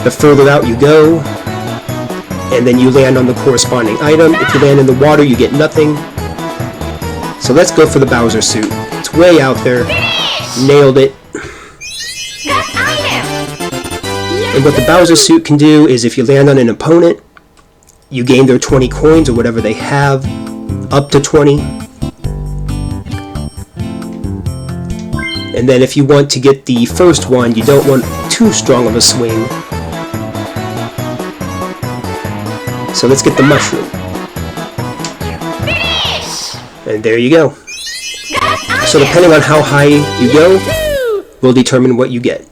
[SPEAKER 1] the further out you go, and then you land on the corresponding item. If you land in the water, you get nothing. So let's go for the Bowser suit. It's way out there. Nailed it. And what the Bowser suit can do is if you land on an opponent, you gain their 20 coins or whatever they have, up to 20. And then if you want to get the first one, you don't want too strong of a swing. So let's get the mushroom. And there you go. So depending on how high you go, will determine what you get.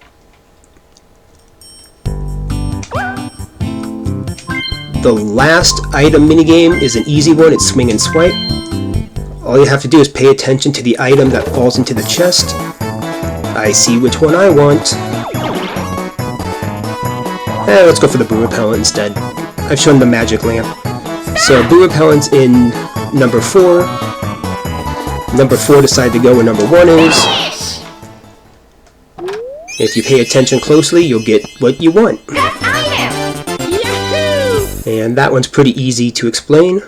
[SPEAKER 1] The last item minigame is an easy one. It's swing and swipe. All you have to do is pay attention to the item that falls into the chest. I see which one I want. Let's go for the boo repellent instead. I've shown the magic lamp. So boo repellent's in number 4. Number 4 decided to go where number 1 is. If you pay attention closely, you'll get what you want. And that one's pretty easy to explain.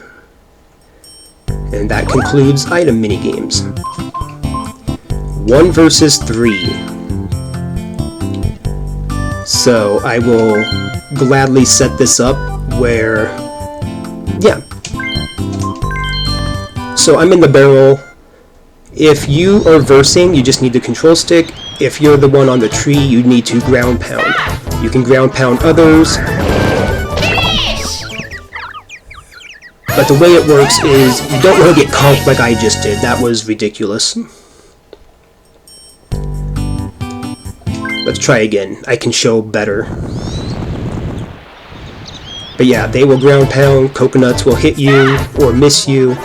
[SPEAKER 1] And that concludes item minigames. 1 versus 3. So I will gladly set this up where, yeah. So I'm in the barrel. If you are versing, you just need the control stick. If you're the one on the tree, you need to ground pound. You can ground pound others. But the way it works is you don't want to get conked like I just did. That was ridiculous. Let's try again. I can show better. But yeah, they will ground pound, coconuts will hit you or miss you.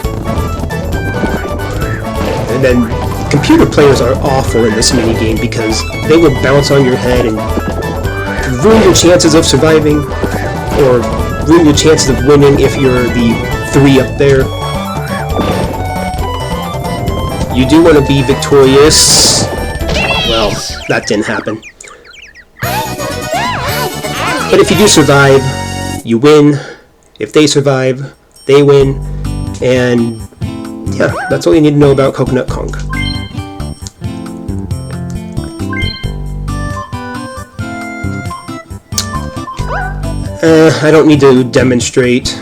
[SPEAKER 1] And then computer players are awful in this minigame because they will bounce on your head and ruin your chances of surviving, or ruin your chances of winning if you're the 3 up there. You do want to be victorious. Well, that didn't happen. But if you do survive, you win. If they survive, they win. And yeah, that's all you need to know about Coconut Conk. I don't need to demonstrate.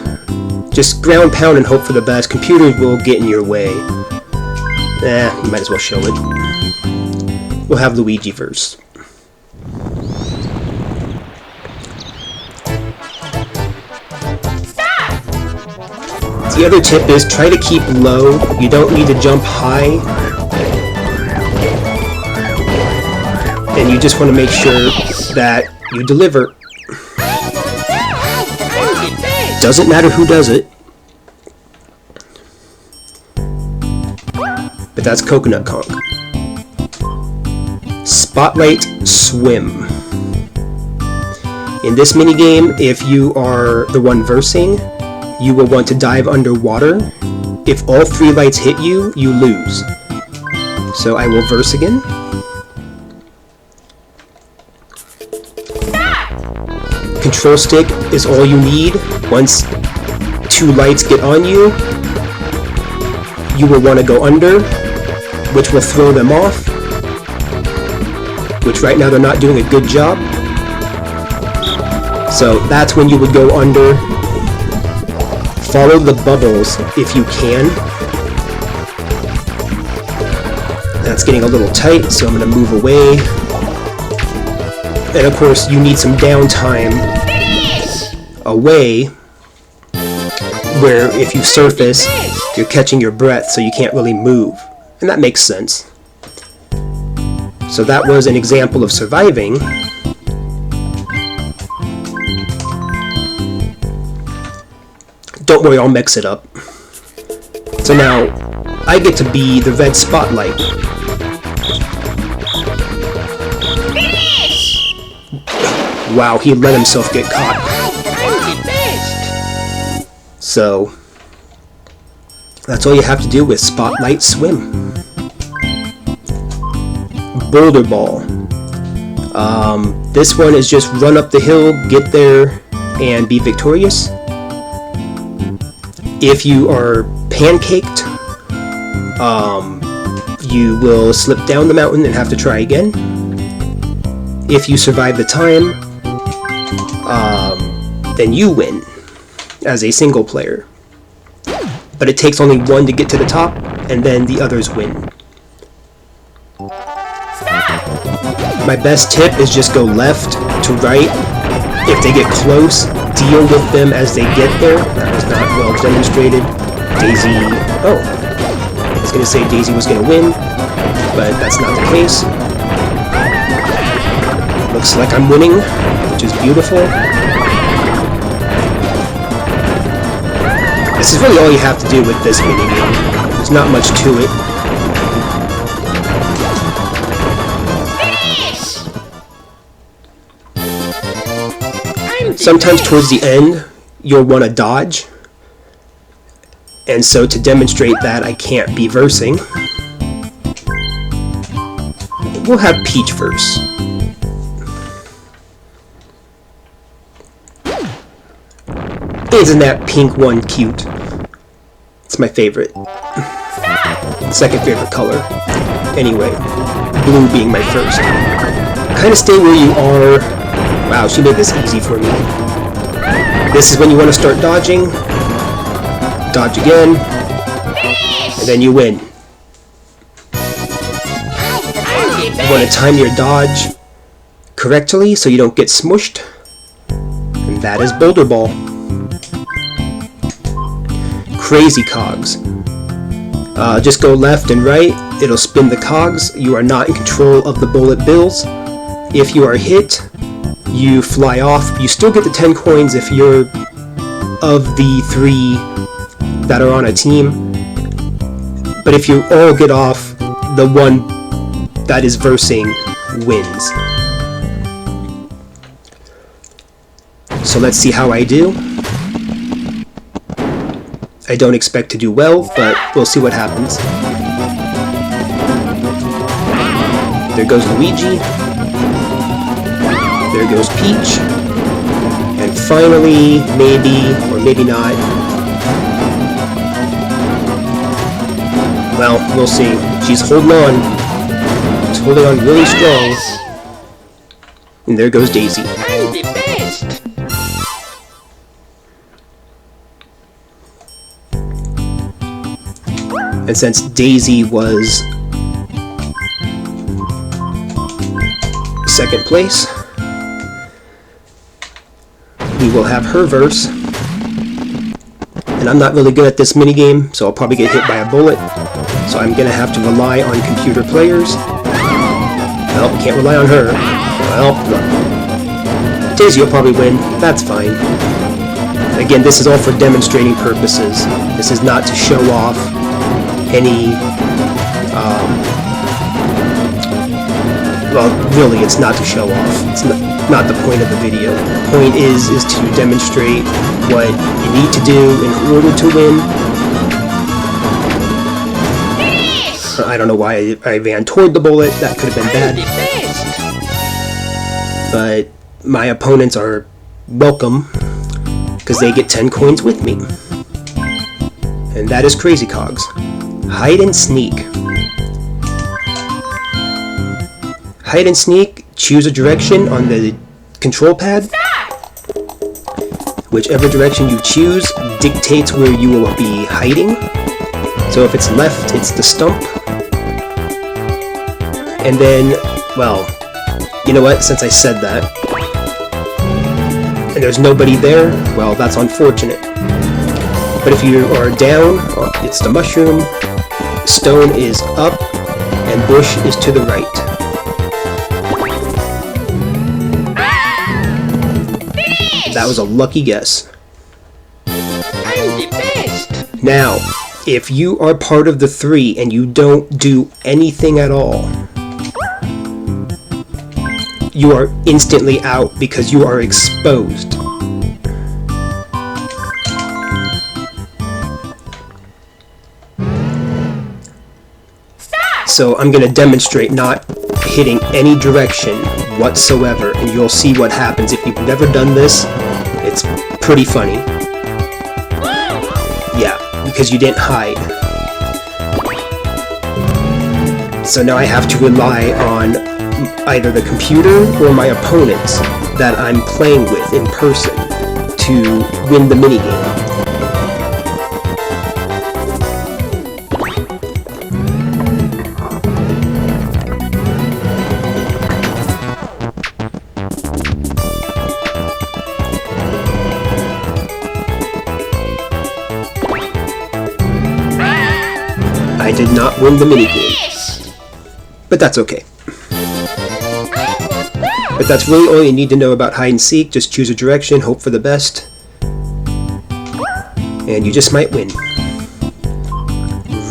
[SPEAKER 1] Just ground pound and hope for the best. Computers will get in your way. You might as well show it. We'll have Luigi first. The other tip is try to keep low. You don't need to jump high. And you just want to make sure that you deliver. Doesn't matter who does it. But that's Coconut Conk. Spotlight Swim. In this minigame, if you are the one versing, you will want to dive underwater. If all 3 lights hit you, you lose. So I will verse again. Control stick is all you need. Once 2 lights get on you, you will want to go under, which will throw them off, which right now they're not doing a good job. So that's when you would go under. Follow the bubbles if you can. That's getting a little tight, so I'm going to move away. And of course, you need some downtime away, where if you surface, you're catching your breath, so you can't really move. And that makes sense. So that was an example of surviving. Don't worry, I'll mix it up. So now, I get to be the red spotlight. Wow, he let himself get caught.
[SPEAKER 2] I'm the best.
[SPEAKER 1] So, that's all you have to do with Spotlight Swim. Boulder Ball. This one is just run up the hill, get there, and be victorious. If you are pancaked, you will slip down the mountain and have to try again. If you survive the time, then you win as a single player. But it takes only one to get to the top, and then the others win. My best tip is just go left to right. If they get close, deal with them as they get there. That was not well demonstrated. Daisy... Oh. I was going to say Daisy was going to win, but that's not the case. Looks like I'm winning, which is beautiful. This is really all you have to do with this minigame. There's not much to it. Sometimes towards the end, you'll want to dodge. And so to demonstrate that, I can't be versing. We'll have Peach verse. Isn't that pink one cute? It's my favorite. Second favorite color. Anyway, blue being my first. Kind of stay where you are. Wow, she made this easy for me. This is when you want to start dodging. Dodge again. And then you win. You want to time your dodge correctly so you don't get smushed. And that is Boulder Ball. Crazy Cogs. Just go left and right. It'll spin the cogs. You are not in control of the bullet bills. If you are hit, you fly off. You still get the 10 coins if you're of the 3 that are on a team. But if you all get off, the one that is versing wins. So let's see how I do. I don't expect to do well, but we'll see what happens. There goes Luigi. There goes Peach. And finally, maybe, or maybe not. Well, we'll see. She's holding on. She's holding on really strong. And there goes Daisy.
[SPEAKER 2] I'm the best.
[SPEAKER 1] And since Daisy was second place, we will have her verse. And I'm not really good at this minigame, so I'll probably get hit by a bullet. So I'm going to have to rely on computer players. Well, can't rely on her. Well, no. Daisy will probably win. That's fine. Again, this is all for demonstrating purposes. This is not to show off any, well, really, it's not to show off. It's not the point of the video. The point is to demonstrate what you need to do in order to win. I don't know why I ran toward the bullet. That could have been bad. But my opponents are welcome because they get 10 coins with me. And that is Crazy Cogs. Hide and Sneak. Hide and Sneak, choose a direction on the control pad. Whichever direction you choose dictates where you will be hiding. So if it's left, it's the stump. And then, well, you know what, since I said that, and there's nobody there, well, that's unfortunate. But if you are down, it's the mushroom, stone is up, and bush is to the right. That was a lucky guess.
[SPEAKER 2] I'm the best.
[SPEAKER 1] Now, if you are part of the 3 and you don't do anything at all, you are instantly out because you are exposed. So I'm going to demonstrate not hitting any direction whatsoever, and you'll see what happens if you've never done this. It's pretty funny. Yeah, because you didn't hide. So now I have to rely on either the computer or my opponents that I'm playing with in person to win the minigame. I did not win the minigame, but that's okay. But that's really all you need to know about hide and seek. Just choose a direction, hope for the best, and you just might win.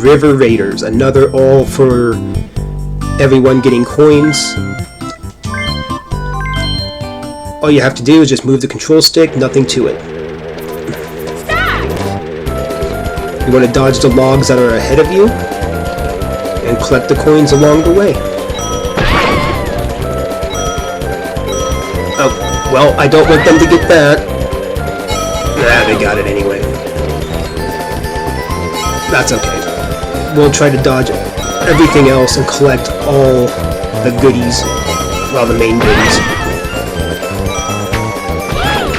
[SPEAKER 1] River Raiders, another all for everyone getting coins. All you have to do is just move the control stick, nothing to it. You want to dodge the logs that are ahead of you and collect the coins along the way. Oh, well, I don't want them to get that. Nah, they got it anyway. That's okay. We'll try to dodge everything else and collect all the goodies. Well, the main goodies.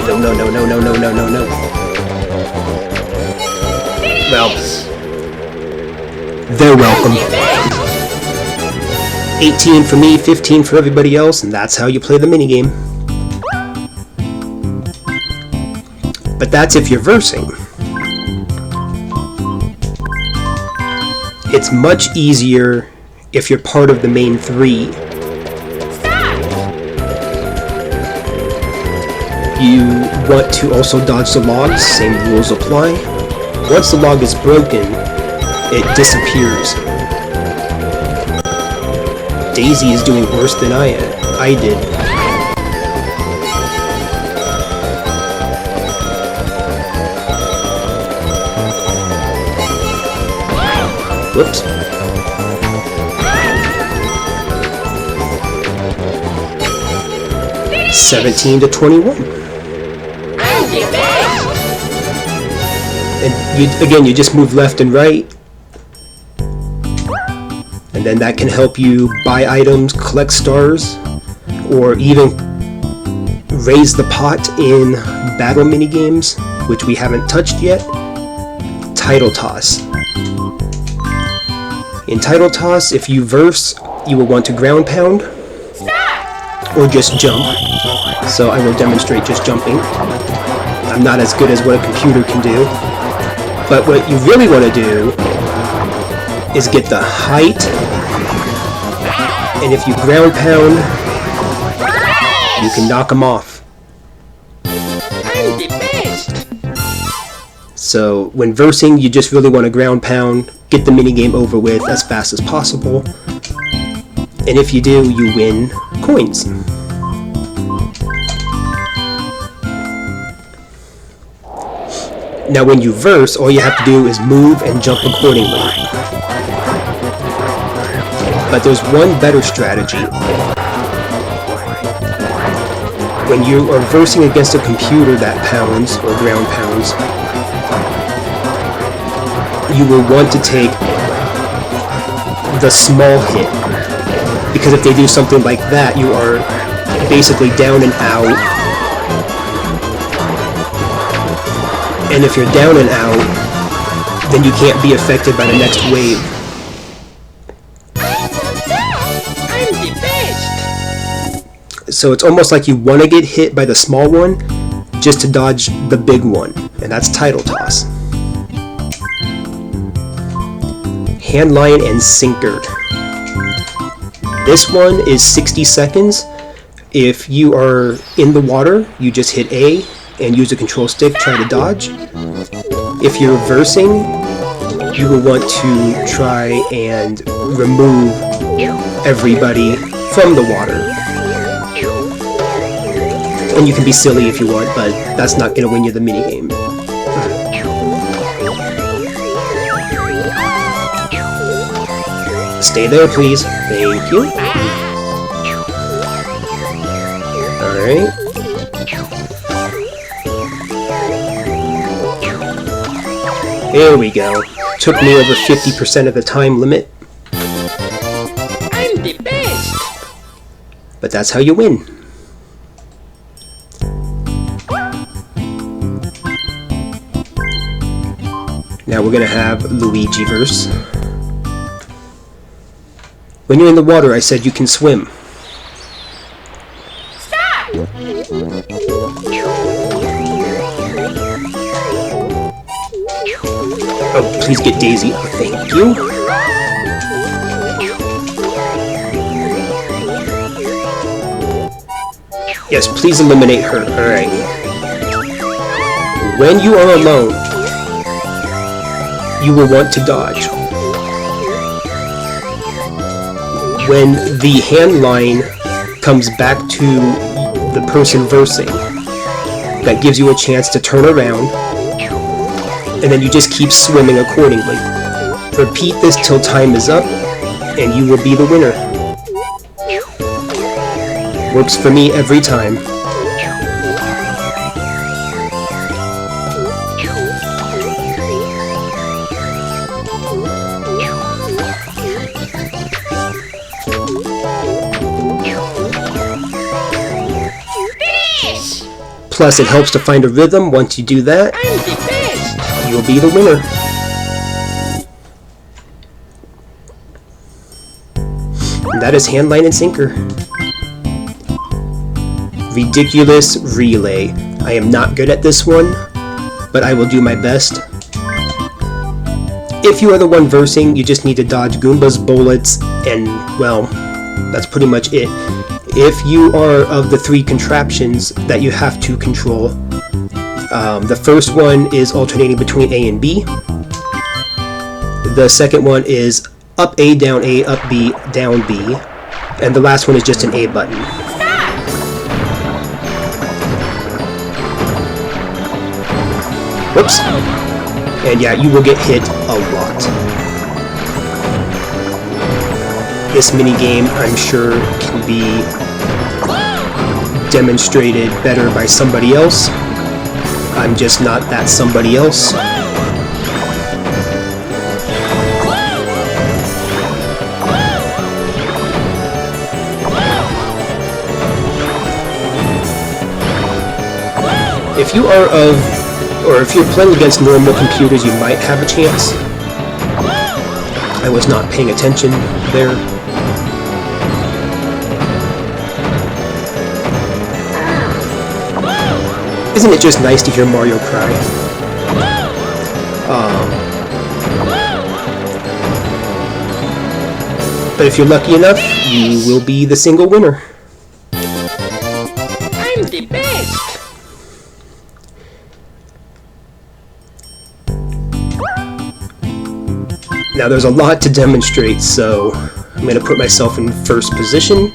[SPEAKER 1] No, no, no, no, no, no, no, no, no. Well, they're welcome. 18 for me, 15 for everybody else, and that's how you play the minigame. But that's if you're versing. It's much easier if you're part of the main three. You want to also dodge the logs, same rules apply. Once the log is broken, it disappears. Daisy is doing worse than I did. Whoops. $17 to $21. And you just move left and right, and then that can help you buy items, collect stars, or even raise the pot in battle minigames, which we haven't touched yet. Title Toss. In Title Toss, if you verse, you will want to ground pound or just jump. So I will demonstrate just jumping. I'm not as good as what a computer can do. But what you really want to do is get the height, and if you ground pound, you can knock them off.
[SPEAKER 2] I'm the best.
[SPEAKER 1] So when versing, you just really want to ground pound, get the minigame over with as fast as possible, and if you do, you win coins. Now when you verse, all you have to do is move and jump accordingly. But there's one better strategy. When you are versing against a computer that pounds or ground pounds, you will want to take the small hit. Because if they do something like that, you are basically down and out. And if you're down and out, then you can't be affected by the next wave.
[SPEAKER 2] I'm the best.
[SPEAKER 1] So it's almost like you want to get hit by the small one just to dodge the big one, and that's Title Toss. Hand Line and Sinkered. This one is 60 seconds. If you are in the water, you just hit A and use a control stick, try to dodge. If you're versing, you will want to try and remove everybody from the water. And you can be silly if you want, but that's not going to win you the minigame. Stay there, please. Thank you. Alright. There we go. Took me over 50% of the time limit.
[SPEAKER 2] I'm the best.
[SPEAKER 1] But that's how you win. Now we're gonna have Luigi verse. When you're in the water, I said you can swim.
[SPEAKER 2] Stop.
[SPEAKER 1] Oh, please get Daisy. Oh, thank you. Yes, please eliminate her. Alright. When you are alone, you will want to dodge. When the hand line comes back to the person versing, that gives you a chance to turn around, and then you just keep swimming accordingly. Repeat this till time is up, and you will be the winner. Works for me every time.
[SPEAKER 2] Finish.
[SPEAKER 1] Plus, it helps to find a rhythm. Once you do that,
[SPEAKER 2] I'm the best.
[SPEAKER 1] you'll be the winner. And that is hand, line, and sinker. Ridiculous relay. I am not good at this one, but I will do my best. If you are the one versing, you just need to dodge Goombas, bullets, and, well, that's pretty much it. If you are of the three contraptions that you have to control, the first one is alternating between A and B. The second one is up A, down A, up B, down B. And the last one is just an A button. Whoops. And yeah, you will get hit a lot. This minigame, I'm sure, can be demonstrated better by somebody else. I'm just not that somebody else. If you are if you're playing against normal computers, you might have a chance. I was not paying attention there. Isn't it just nice to hear Mario cry? But if you're lucky enough, you will be the single winner.
[SPEAKER 2] I'm the best.
[SPEAKER 1] Now there's a lot to demonstrate, so I'm going to put myself in first position.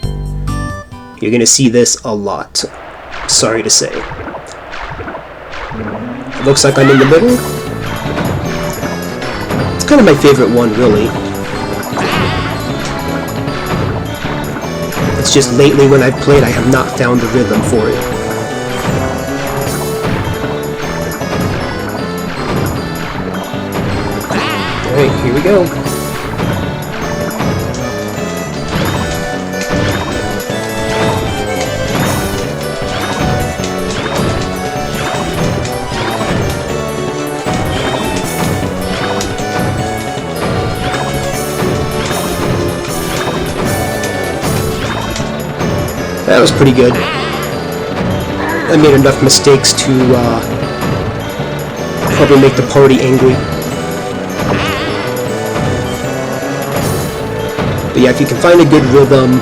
[SPEAKER 1] You're going to see this a lot. Sorry to say. It looks like I'm in the middle. It's kind of my favorite one, really. It's just lately when I've played, I have not found the rhythm for it. Alright, here we go. That was pretty good. I made enough mistakes to probably make the party angry. But yeah, if you can find a good rhythm,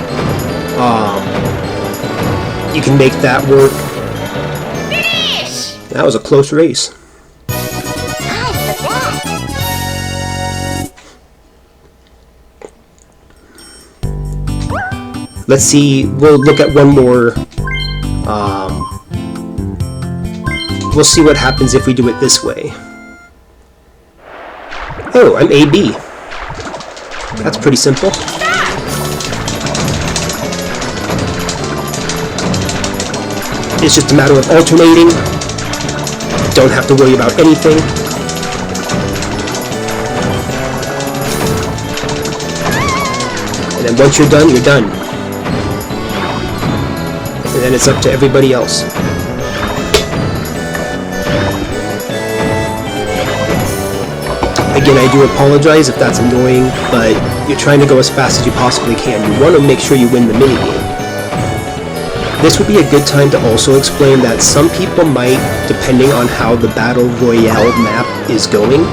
[SPEAKER 1] you can make that work.
[SPEAKER 2] Finish.
[SPEAKER 1] That was a close race. Let's see, we'll look at one more we'll see what happens if we do it this way. Oh, I'm AB. That's pretty simple. It's just a matter of alternating. Don't have to worry about anything. And then once you're done, you're done. And then it's up to everybody else. Again, I do apologize if that's annoying, but you're trying to go as fast as you possibly can. You want to make sure you win the minigame. This would be a good time to also explain that some people might, depending on how the Battle Royale map is going,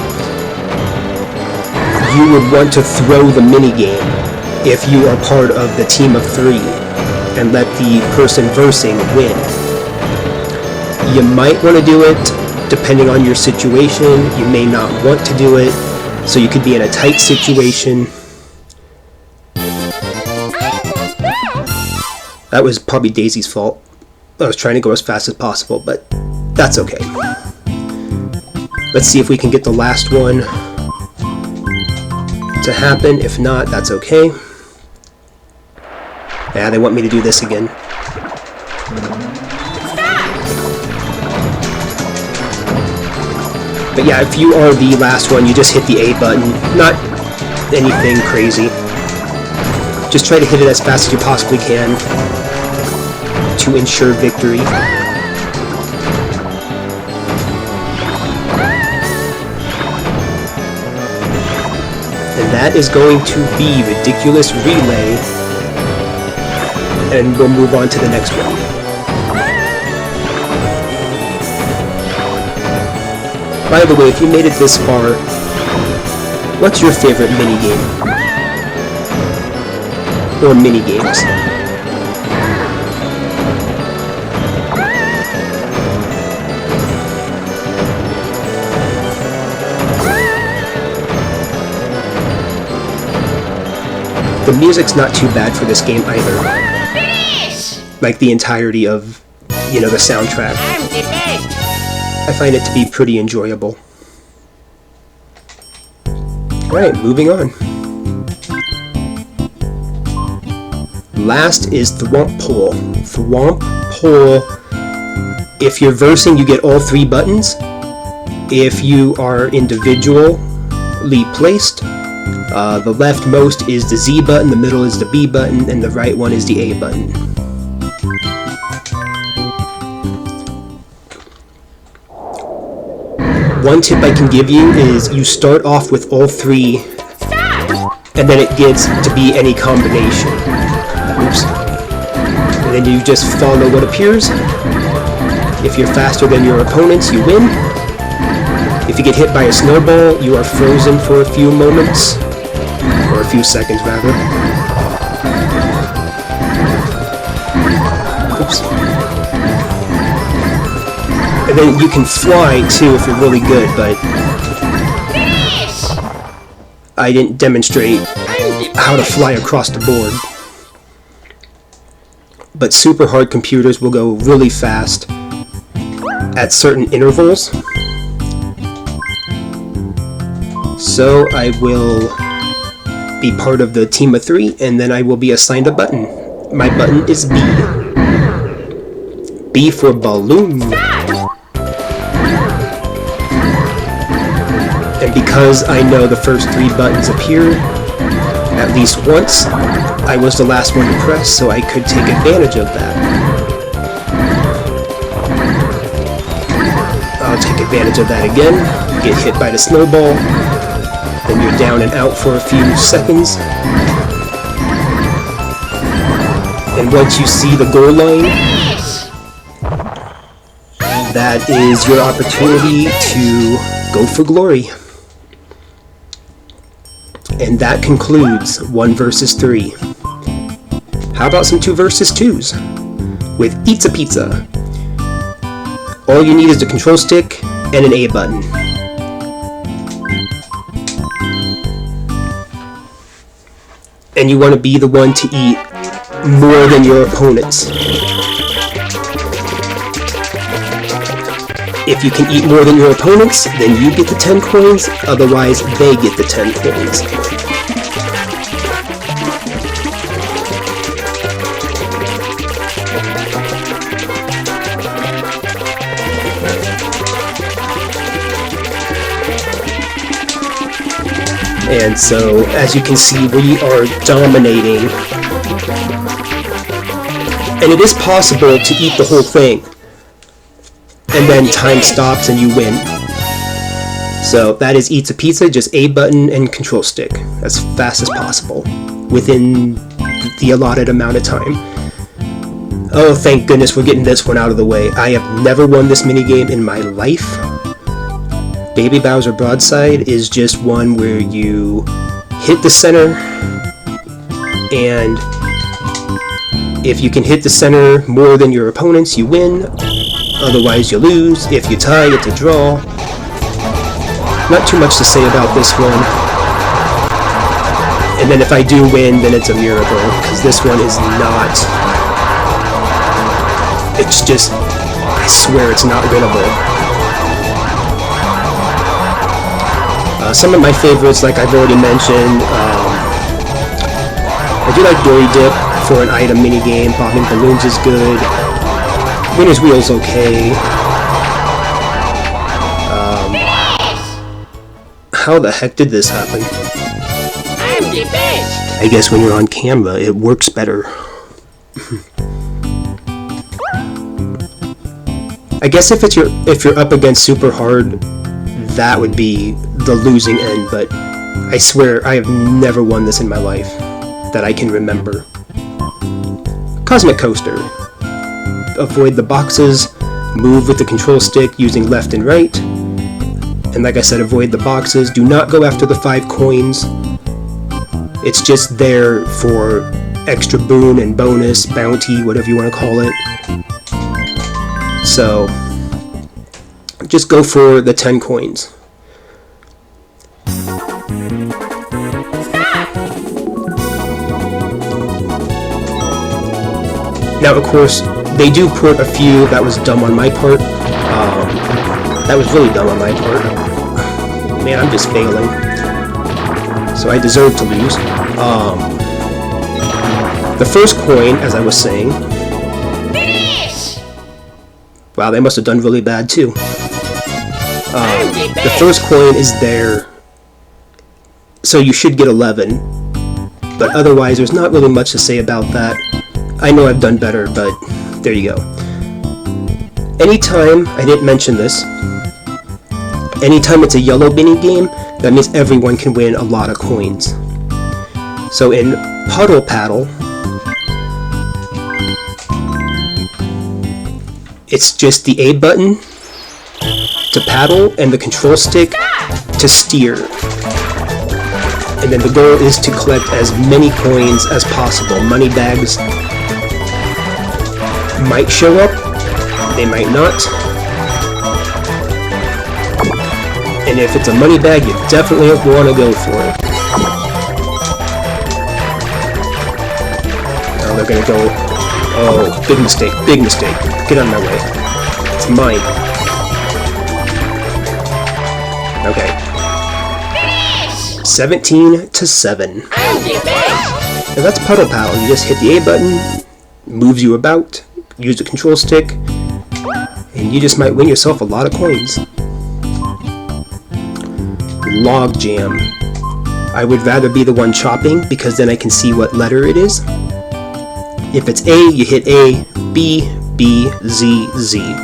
[SPEAKER 1] you would want to throw the minigame if you are part of the team of 3 and let the person versing win. You might want to do it depending on your situation. You may not want to do it, so you could be in a tight situation. That was probably Daisy's fault. I was trying to go as fast as possible, but that's okay. Let's see if we can get the last one to happen. If not, that's okay. Yeah, they want me to do this again. But yeah, if you are the last one, you just hit the A button. Not anything crazy. Just try to hit it as fast as you possibly can to ensure victory. And that is going to be Ridiculous Relay. And we'll move on to the next one. By the way, if you made it this far, what's your favorite minigame? Or minigames? The music's not too bad for this game either. Like the entirety of, the soundtrack.
[SPEAKER 2] I'm the best.
[SPEAKER 1] I find it to be pretty enjoyable. Alright, moving on. Last is Thwomp Pole. Thwomp Pole, if you're versing, you get all 3 buttons. If you are individually placed, the leftmost is the Z button, the middle is the B button, and the right one is the A button. One tip I can give you is you start off with all 3, and then it gets to be any combination. Oops. And then you just follow what appears. If you're faster than your opponents, you win. If you get hit by a snowball, you are frozen for a few moments. Or a few seconds, rather. Oops. And then you can fly, too, if you're really good, but I didn't demonstrate how to fly across the board. But super hard computers will go really fast at certain intervals. So I will be part of the team of 3, and then I will be assigned a button. My button is B. B for balloon. And because I know the first 3 buttons appear at least once, I was the last one to press, so I could take advantage of that. I'll take advantage of that again, get hit by the snowball, then you're down and out for a few seconds. And once you see the goal line, that is your opportunity to go for glory. And that concludes 1 versus 3. How about some 2 versus 2s? With Pizza Pizza. All you need is the control stick and an A button. And you want to be the one to eat more than your opponents. If you can eat more than your opponents, then you get the 10 coins, otherwise they get the 10 coins. And so, as you can see, we are dominating. And it is possible to eat the whole thing. And then time stops and you win. So that is Eats a Pizza, just A button and control stick, as fast as possible, within the allotted amount of time. Oh, thank goodness we're getting this one out of the way. I have never won this minigame in my life. Baby Bowser Broadside is just one where you hit the center, and if you can hit the center more than your opponents, you win. Otherwise, you lose. If you tie, it's a draw. Not too much to say about this one. And then if I do win, then it's a miracle, because this one is not... It's just... I swear it's not winnable. Some of my favorites, like I've already mentioned, I do like Dory Dip for an item minigame. Popping Balloons is good. Winner's Wheel's okay. How the heck did this happen?
[SPEAKER 2] I'm the best.
[SPEAKER 1] I guess when you're on camera, it works better. I guess if you're up against super hard, that would be the losing end, but I swear I have never won this in my life that I can remember. Cosmic Coaster. Avoid the boxes, move with the control stick using left and right, and like I said, avoid the boxes. Do not go after the 5 coins. It's just there for extra boon and bonus, bounty, whatever you want to call it. So just go for the 10 coins. Now, of course, they do put a few that was dumb on my part. That was really dumb on my part. Man, I'm just failing. So I deserve to lose. The first coin, as I was saying...
[SPEAKER 2] Finish!
[SPEAKER 1] Wow, they must have done really bad too. The first coin is there, so you should get 11. But otherwise, there's not really much to say about that. I know I've done better, but there you go. Anytime, I didn't mention this, anytime it's a yellow mini game, that means everyone can win a lot of coins. So in Puddle Paddle, it's just the A button to paddle and the control stick to steer. And then the goal is to collect as many coins as possible. Money bags might show up, they might not. And if it's a money bag, you definitely want to go for it. Now they're gonna go, oh, big mistake, get out of my way. It's mine. Okay. 17-7. Now that's Puddle Paddle. You just hit the A button, moves you about, use the control stick, and you just might win yourself a lot of coins. Log Jam. I would rather be the one chopping because then I can see what letter it is. If it's A, you hit A, B, B, Z, Z.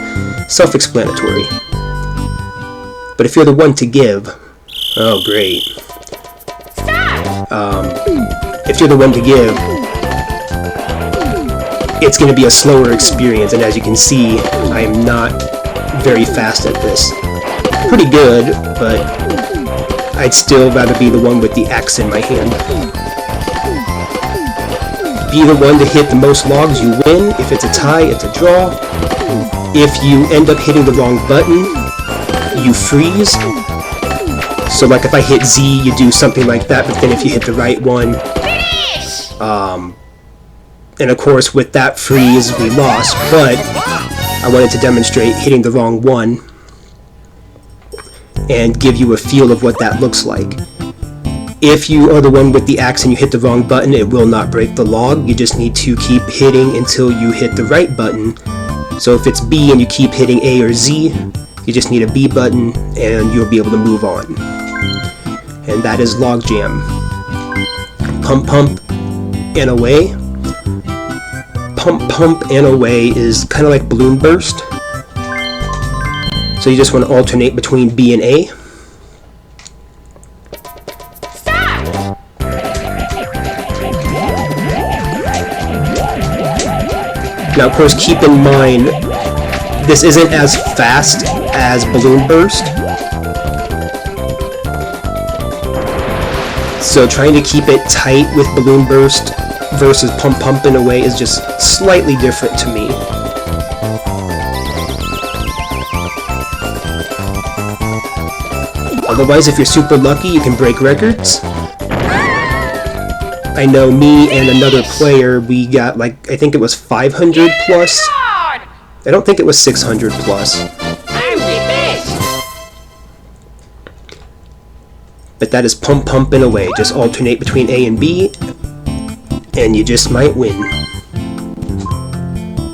[SPEAKER 1] Self-explanatory. But if you're the one to give, oh great. If you're the one to give, it's going to be a slower experience, and as you can see, I am not very fast at this. Pretty good, but I'd still rather be the one with the axe in my hand. Be the one to hit the most logs, you win. If it's a tie, it's a draw. If you end up hitting the wrong button, you freeze. So like if I hit Z, you do something like that, but then if you hit the right one, and of course with that freeze we lost, but I wanted to demonstrate hitting the wrong one. and give you a feel of what that looks like. If you are the one with the axe and you hit the wrong button, it will not break the log. You just need to keep hitting until you hit the right button. So if it's B and you keep hitting A or Z, you just need a B button and you'll be able to move on. And that is logjam. Pump, pump, and away. Pump, pump, and away is kind of like balloon burst. So you just want to alternate between B and A.
[SPEAKER 2] Stop!
[SPEAKER 1] Now, of course, keep in mind, this isn't as fast as balloon burst. So trying to keep it tight with balloon burst versus pump, pump, and away is just slightly different to me. Otherwise, if you're super lucky, you can break records. I know me and another player, we got like, I think it was 500 plus. I don't think it was 600 plus.
[SPEAKER 2] I'm the best!
[SPEAKER 1] But that is pump, pump, and away. Just alternate between A and B, and you just might win.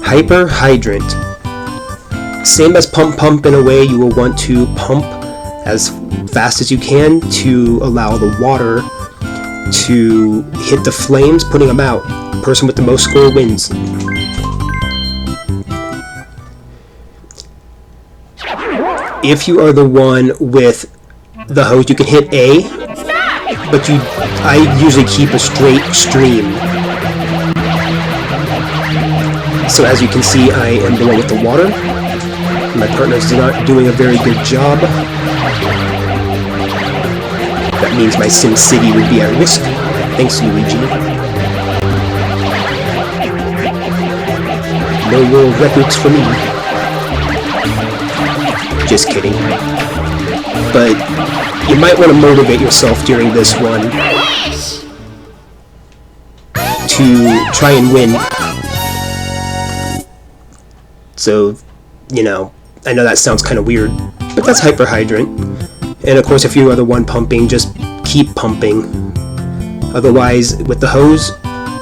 [SPEAKER 1] Hyper hydrant. Same as pump, pump, and away, you will want to pump as fast as you can to allow the water to hit the flames, putting them out. The person with the most score wins. If you are the one with the hose, you can hit A, but I usually keep a straight stream. So as you can see, I am the one with the water. My partner's not doing a very good job. That means my Sim City would be at risk. Thanks, Luigi. No world records for me. Just kidding. But you might want to motivate yourself during this one to try and win. So, you know, I know that sounds kind of weird, but that's hyper hydrant. And of course, if you are the one pumping, just keep pumping. Otherwise, with the hose,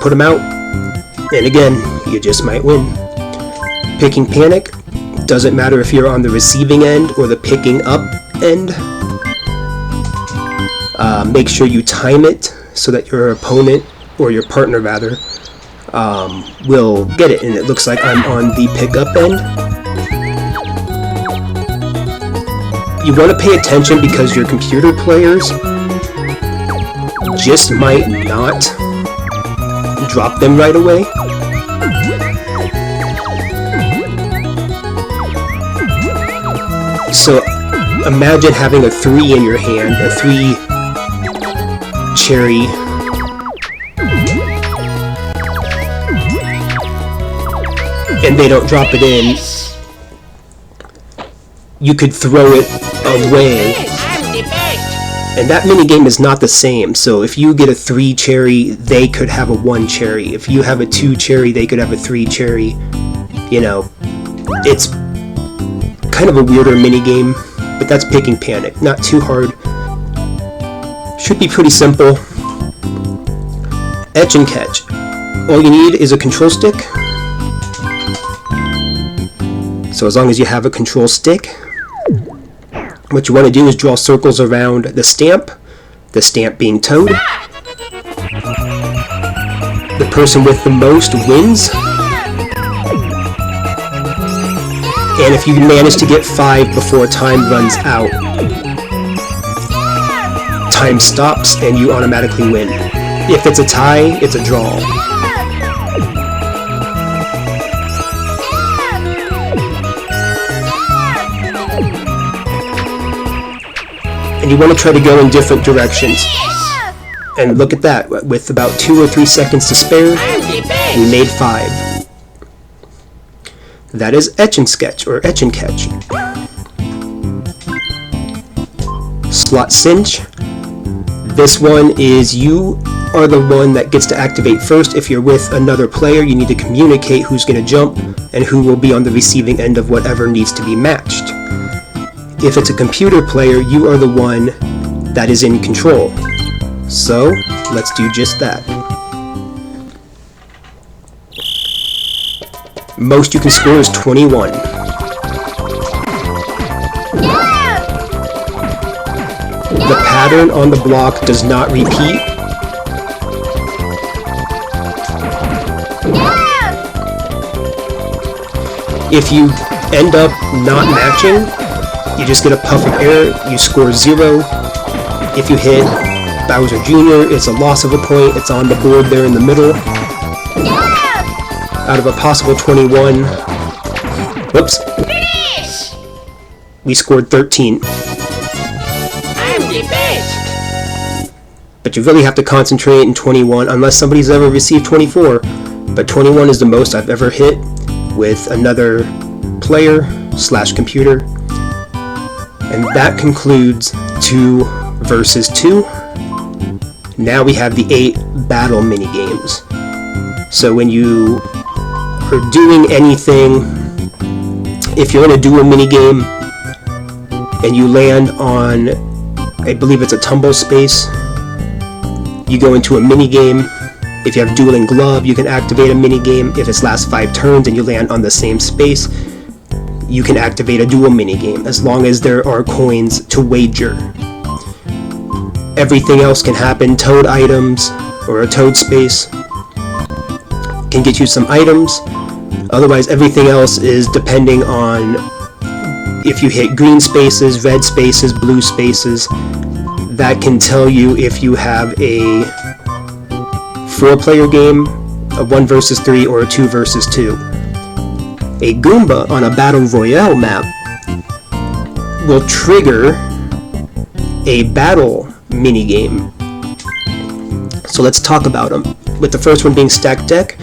[SPEAKER 1] put them out. And again, you just might win. Picking panic. Doesn't matter if you're on the receiving end or the picking up end. Make sure you time it so that your opponent, or your partner rather, will get it. And it looks like I'm on the pickup end. You want to pay attention because your computer players just might not drop them right away. So imagine having a 3 in your hand, a 3 cherry, and they don't drop it in. You could throw it away. And that minigame is not the same. So if you get a 3 cherry, they could have a 1 cherry. If you have a 2 cherry, they could have a 3 cherry. You know, it's kind of a weirder minigame, but that's picking panic. Not too hard. Should be pretty simple. Etch and catch. All you need is a control stick. So as long as you have a control stick, what you want to do is draw circles around the stamp being Toad. The person with the most wins. And if you manage to get 5 before time runs out, time stops and you automatically win. If it's a tie, it's a draw. And you want to try to go in different directions. And look at that, with about 2 or 3 seconds to spare, we made 5. That is etch and sketch, or etch and catch. Slot cinch. This one is you are the one that gets to activate first. If you're with another player, you need to communicate who's going to jump and who will be on the receiving end of whatever needs to be matched. If it's a computer player, you are the one that is in control. So, let's do just that. Most you can score is 21. The pattern on the block does not repeat. If you end up not matching, you just get a puff of air, you score 0. If you hit Bowser Jr., it's a loss of a point, it's on the board there in the middle. Out of a possible 21, whoops,
[SPEAKER 2] Finish!
[SPEAKER 1] we scored 13.
[SPEAKER 2] I'm the best!
[SPEAKER 1] But you really have to concentrate in 21 unless somebody's ever received 24. But 21 is the most I've ever hit with another player / computer. And that concludes 2 versus 2. Now we have the 8 battle minigames. So when you are doing anything, if you're in a duel minigame and you land on, I believe it's a tumble space, you go into a minigame. If you have dueling glove, you can activate a minigame. If it's last 5 turns and you land on the same space, you can activate a duel minigame as long as there are coins to wager. Everything else can happen. Toad items or a toad space can get you some items. Otherwise, everything else is depending on if you hit green spaces, red spaces, blue spaces. That can tell you if you have a 4-player game, a 1 versus 3, or a 2 versus 2. A Goomba on a Battle Royale map will trigger a battle minigame. So let's talk about them. With the first one being Stack Deck,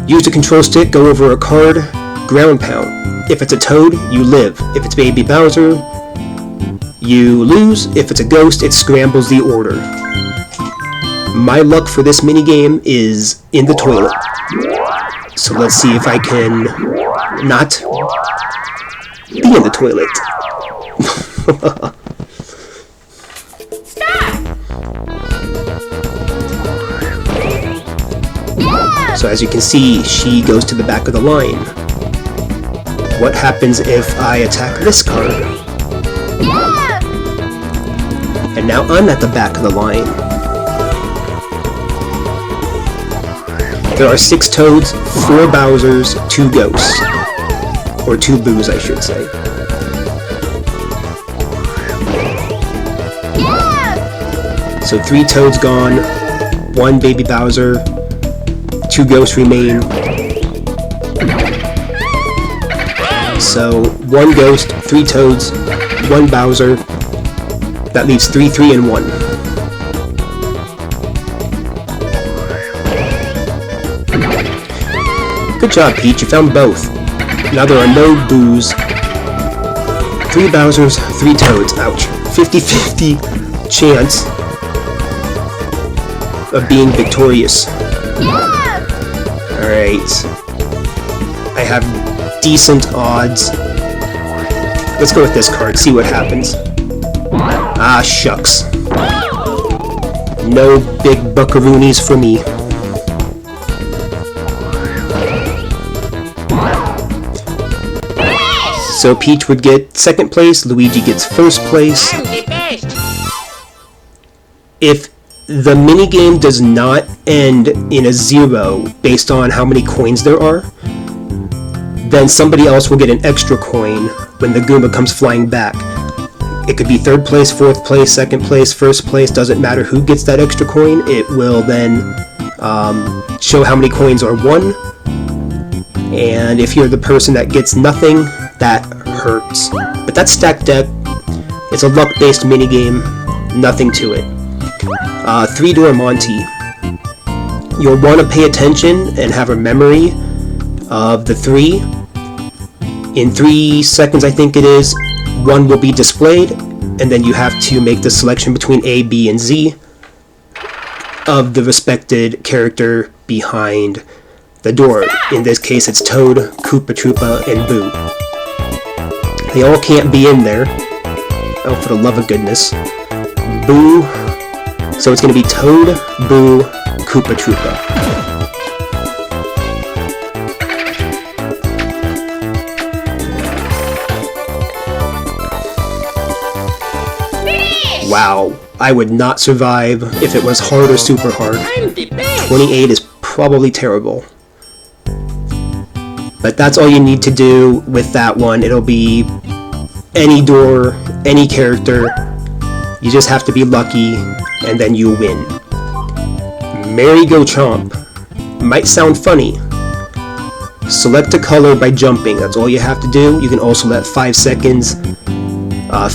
[SPEAKER 1] use the control stick, go over a card, ground pound. If it's a Toad, you live. If it's Baby Bowser, you lose. If it's a Ghost, it scrambles the order. My luck for this minigame is in the toilet. So let's see if I can not be in the toilet. So as you can see, she goes to the back of the line. What happens if I attack this card? And now I'm at the back of the line. There are 6 Toads, 4 Bowsers, 2 Ghosts. Or 2 Boos, I should say. So 3 Toads gone, 1 Baby Bowser, 2 Ghosts remain. So 1 Ghost, 3 Toads, 1 Bowser. That leaves 3, 3, and 1. Good job, Peach, you found both. Now there are no Boos. 3 Bowsers, 3 Toads. Ouch. 50-50 chance of being victorious. Alright. I have decent odds. Let's go with this card, see what happens. Ah, shucks. No big buckaroonies for me. So Peach would get 2nd place, Luigi gets 1st place.
[SPEAKER 2] I'm the best!
[SPEAKER 1] If the minigame does not end in a 0 based on how many coins there are, then somebody else will get an extra coin when the Goomba comes flying back. It could be 3rd place, 4th place, 2nd place, 1st place, doesn't matter who gets that extra coin. It will then show how many coins are won. And if you're the person that gets nothing, that hurts. But that's Stack Deck. It's a luck-based minigame, nothing to it. 3-door Monty. You'll want to pay attention and have a memory of the 3. In 3 seconds, I think it is, 1 will be displayed, and then you have to make the selection between A, B, and Z of the respected character behind the door. In this case, it's Toad, Koopa Troopa, and Boo. They all can't be in there. Oh, for the love of goodness. Boo. So it's going to be Toad, Boo, Koopa Troopa.
[SPEAKER 2] Finish!
[SPEAKER 1] Wow, I would not survive if it was hard or super hard.
[SPEAKER 2] I'm the best.
[SPEAKER 1] 28 is probably terrible. But that's all you need to do with that one. It'll be any door, any character. You just have to be lucky, and then you win. Merry-Go-Chomp. Might sound funny. Select a color by jumping. That's all you have to do. You can also let 5 seconds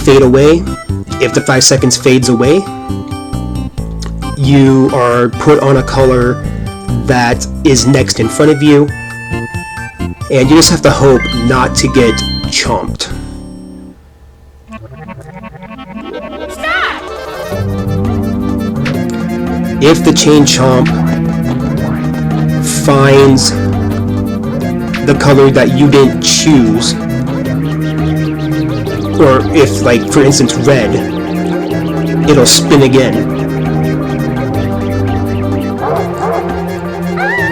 [SPEAKER 1] fade away. If the 5 seconds fades away, you are put on a color that is next in front of you, and you just have to hope not to get chomped.
[SPEAKER 2] Stop!
[SPEAKER 1] If the chain chomp finds the color that you didn't choose, or if, like, for instance, red, it'll spin again.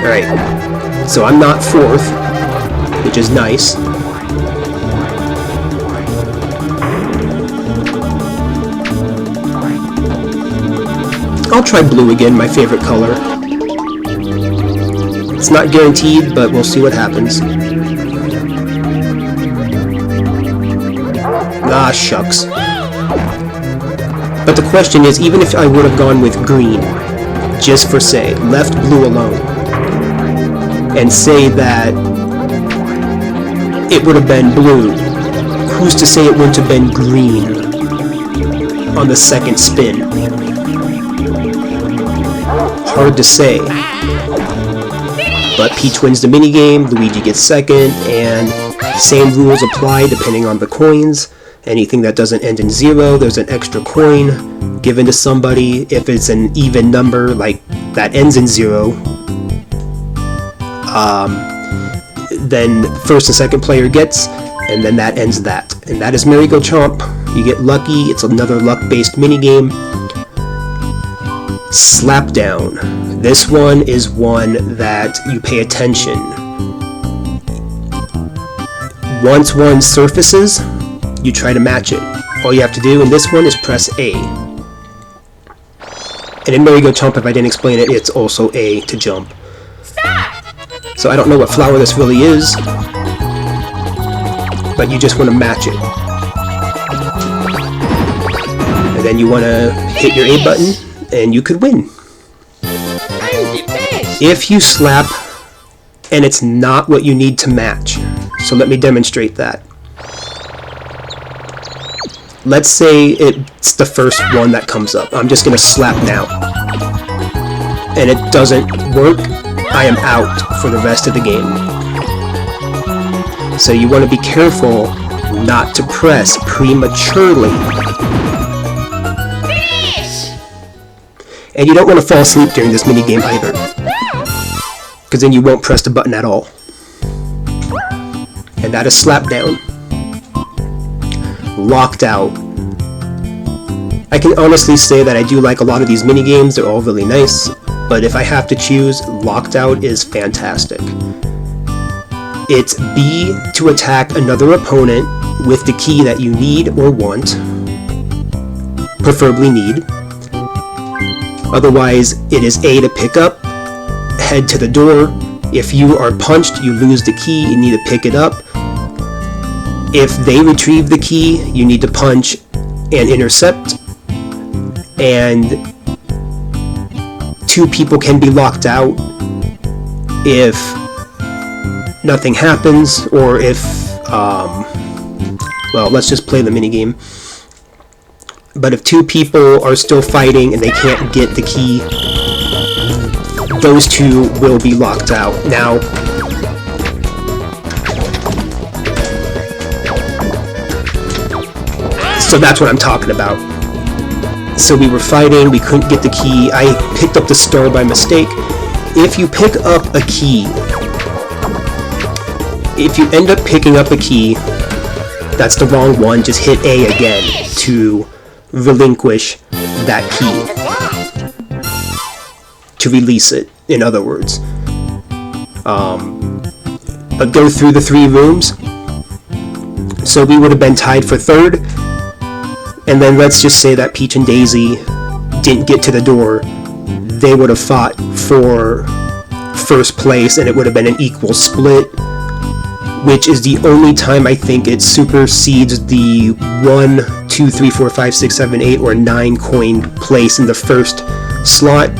[SPEAKER 1] Alright, so I'm not 4th, which is nice. I'll try blue again, my favorite color. It's not guaranteed, but we'll see what happens. Ah, shucks. But the question is, even if I would have gone with green, just for say, left blue alone, and say that it would have been blue, who's to say it wouldn't have been green on the second spin? Hard to say. But Peach wins the minigame, Luigi gets second, and same rules apply depending on the coins. Anything that doesn't end in 0, there's an extra coin given to somebody. If it's an even number, like that ends in 0, then first and second player gets, and then that ends that. And that is Merry-Go-Chomp. You get lucky, it's another luck-based minigame. Slapdown. This one is one that you pay attention. Once one surfaces, you try to match it. All you have to do in this one is press A. And in Merry-Go-Chomp, if I didn't explain it, it's also A to jump.
[SPEAKER 2] Stop!
[SPEAKER 1] So I don't know what flower this really is, but you just want to match it. And then you want to hit your A button, and you could win.
[SPEAKER 2] I'm the best.
[SPEAKER 1] If you slap and it's not what you need to match. So let me demonstrate that. Let's say it's the first one that comes up. I'm just going to slap now. And it doesn't work. I am out for the rest of the game. So you want to be careful not to press prematurely.
[SPEAKER 2] Finish!
[SPEAKER 1] And you don't want to fall asleep during this minigame either, because then you won't press the button at all. And that is Slapdown. Locked Out. I can honestly say that I do like a lot of these minigames, they're all really nice, but if I have to choose, Locked Out is fantastic. It's B to attack another opponent with the key that you need or want, preferably need. Otherwise, it is A to pick up, head to the door. If you are punched, you lose the key, you need to pick it up. If they retrieve the key, you need to punch and intercept. And 2 people can be locked out if nothing happens, or if, well, let's just play the minigame. But if 2 people are still fighting and they can't get the key, those 2 will be locked out. Now, so that's what I'm talking about. So we were fighting, we couldn't get the key, I picked up the star by mistake. If you pick up a key, if you end up picking up a key That's the wrong one. Just hit A again to relinquish that key. To release it, in other words. But go through the 3 rooms. So we would have been tied for 3rd. And then let's just say that Peach and Daisy didn't get to the door. They would have fought for 1st place, and it would have been an equal split, which is the only time I think it supersedes the 1, 2, 3, 4, 5, 6, 7, 8, or 9 coin place in the 1st slot.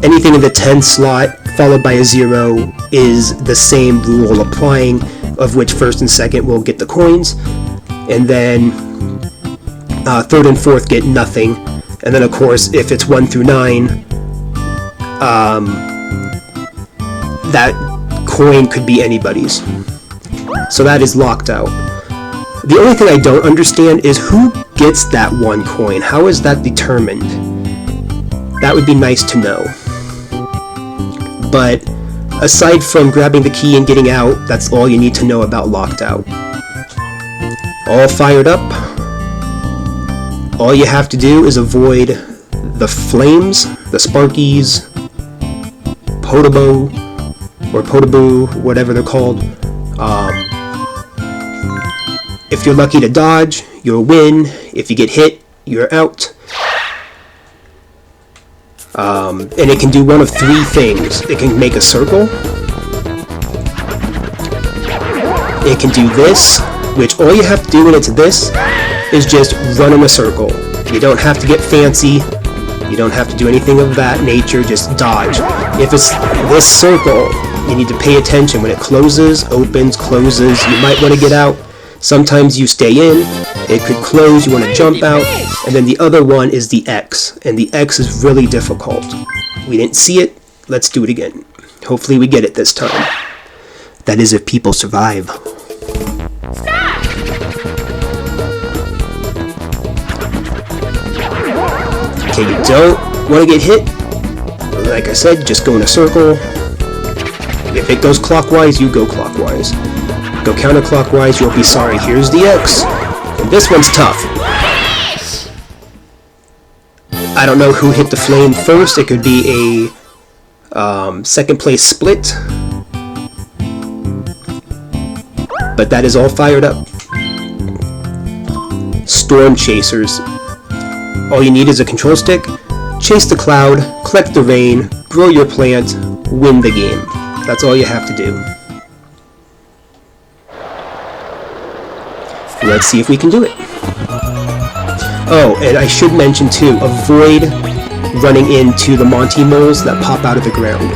[SPEAKER 1] Anything in the 10th slot followed by a 0 is the same rule applying, of which 1st and 2nd will get the coins, and then 3rd and 4th get nothing. And then of course if it's 1 through 9, that coin could be anybody's. So that is locked out. The only thing I don't understand is who gets that 1 coin. How is that determined? That would be nice to know. But aside from grabbing the key and getting out, that's all you need to know about locked out. All fired up. All you have to do is avoid the flames, the sparkies, Potabo, or Potaboo, whatever they're called. If you're lucky to dodge, you'll win. If you get hit, you're out. And it can do one of 3 things. It can make a circle. It can do this, which all you have to do when it's this is just run in a circle. You don't have to get fancy. You don't have to do anything of that nature, just dodge. If it's this circle, you need to pay attention. When it closes, opens, closes, you might want to get out. Sometimes you stay in, it could close, you want to jump out, and then the other one is the X, and the X is really difficult. We didn't see it, let's do it again. Hopefully we get it this time. That is if people survive. Okay, you don't want to get hit. Like I said, just go in a circle. If it goes clockwise, you go clockwise. Go counterclockwise, you'll be sorry. Here's the X. And this one's tough. I don't know who hit the flame first. It could be a 2nd place split. But that is all fired up. Storm Chasers. All you need is a control stick. Chase the cloud, collect the rain, grow your plant, win the game. That's all you have to do. Let's see if we can do it. Oh, and I should mention too, avoid running into the Monty moles that pop out of the ground.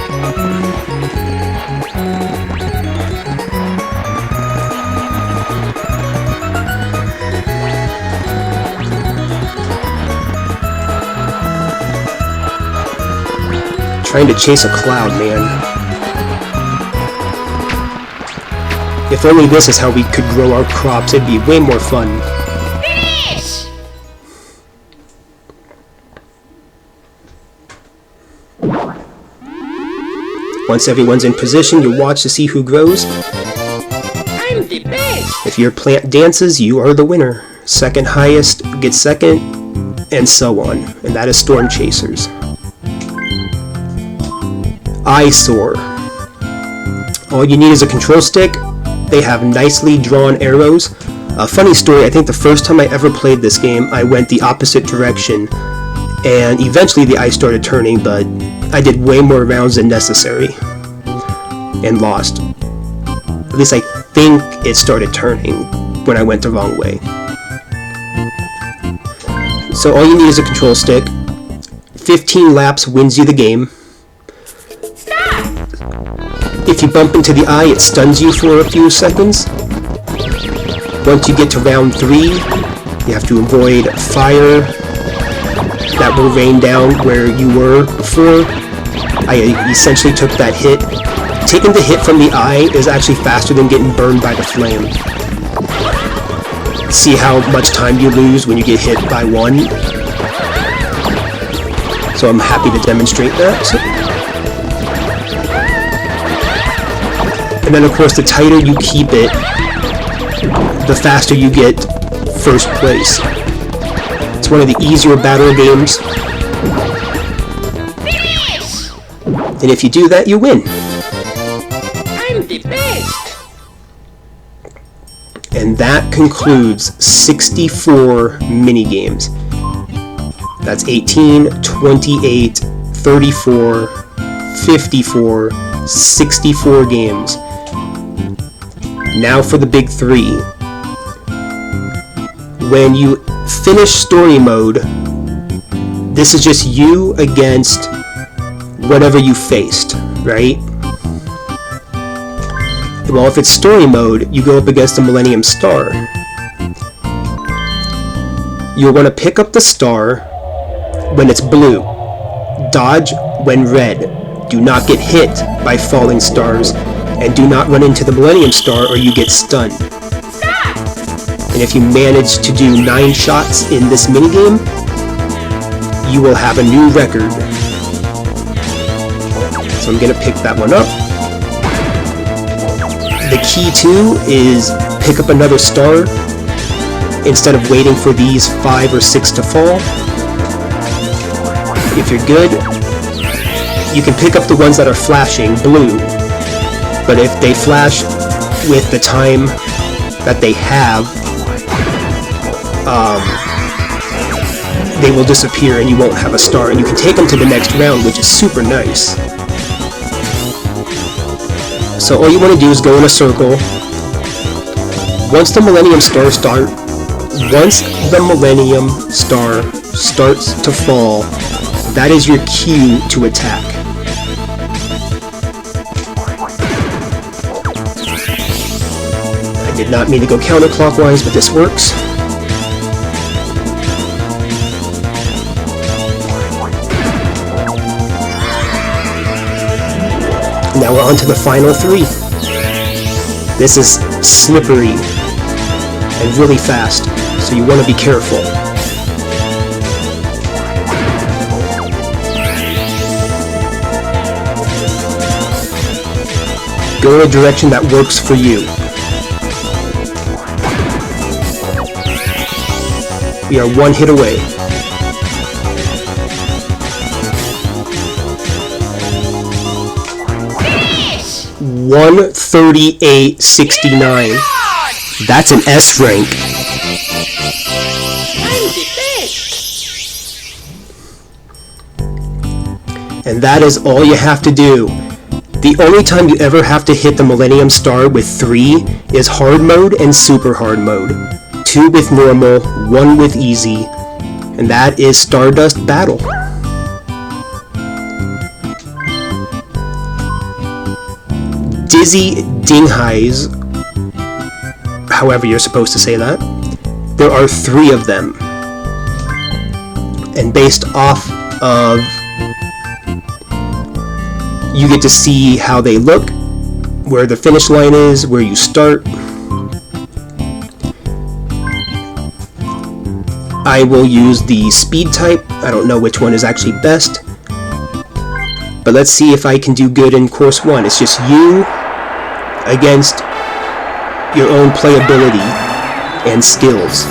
[SPEAKER 1] Trying to chase a cloud, man. If only this is how we could grow our crops, it'd be way more fun.
[SPEAKER 2] Finish!
[SPEAKER 1] Once everyone's in position, you watch to see who grows.
[SPEAKER 2] I'm the best!
[SPEAKER 1] If your plant dances, you are the winner. 2nd highest gets 2nd, and so on. And that is Storm Chasers. Eyesore. All you need is a control stick. They have nicely drawn arrows. A funny story, I think the first time I ever played this game, I went the opposite direction, and eventually the ice started turning, but I did way more rounds than necessary, and lost. At least I think it started turning when I went the wrong way. So all you need is a control stick. 15 laps wins you the game. If you bump into the eye, it stuns you for a few seconds. Once you get to round 3, you have to avoid fire that will rain down where you were before. I essentially took that hit. Taking the hit from the eye is actually faster than getting burned by the flame. See how much time you lose when you get hit by one? So I'm happy to demonstrate that. And then of course the tighter you keep it, the faster you get first place. It's one of the easier battle games.
[SPEAKER 2] Finish!
[SPEAKER 1] And if you do that, you win.
[SPEAKER 2] I'm the best!
[SPEAKER 1] And that concludes 64 minigames. That's 18, 28, 34, 54, 64 games. Now for the big three. When you finish story mode, this is just you against whatever you faced, right? Well, if it's story mode, you go up against the Millennium Star. You'll want to pick up the star when it's blue. Dodge when red. Do not get hit by falling stars, and do not run into the Millennium Star or you get stunned. And if you manage to do 9 shots in this minigame, you will have a new record. So I'm going to pick that one up. The key too is pick up another star instead of waiting for these 5 or 6 to fall. If you're good, you can pick up the ones that are flashing blue, but if they flash with the time that they have, they will disappear and you won't have a star, and you can take them to the next round, which is super nice. So all you want to do is go in a circle. Once the Millennium Star starts to fall, that is your cue to attack. I did not mean to go counterclockwise, but this works. Now we're on to the final 3. This is slippery and really fast, so you want to be careful. Go in a direction that works for you. We are 1 hit away.
[SPEAKER 2] Finish!
[SPEAKER 1] 138.69. That's an S rank.
[SPEAKER 2] I'm the best!
[SPEAKER 1] And that is all you have to do. The only time you ever have to hit the Millennium Star with 3 is hard mode and super hard mode. 2 with normal, 1 with easy, and that is Stardust Battle. Dizzy Dinghais, however you're supposed to say that, there are 3 of them. And based off of, you get to see how they look, where the finish line is, where you start. I will use the speed type. I don't know which one is actually best, but let's see if I can do good in course 1. It's just you against your own playability and skills.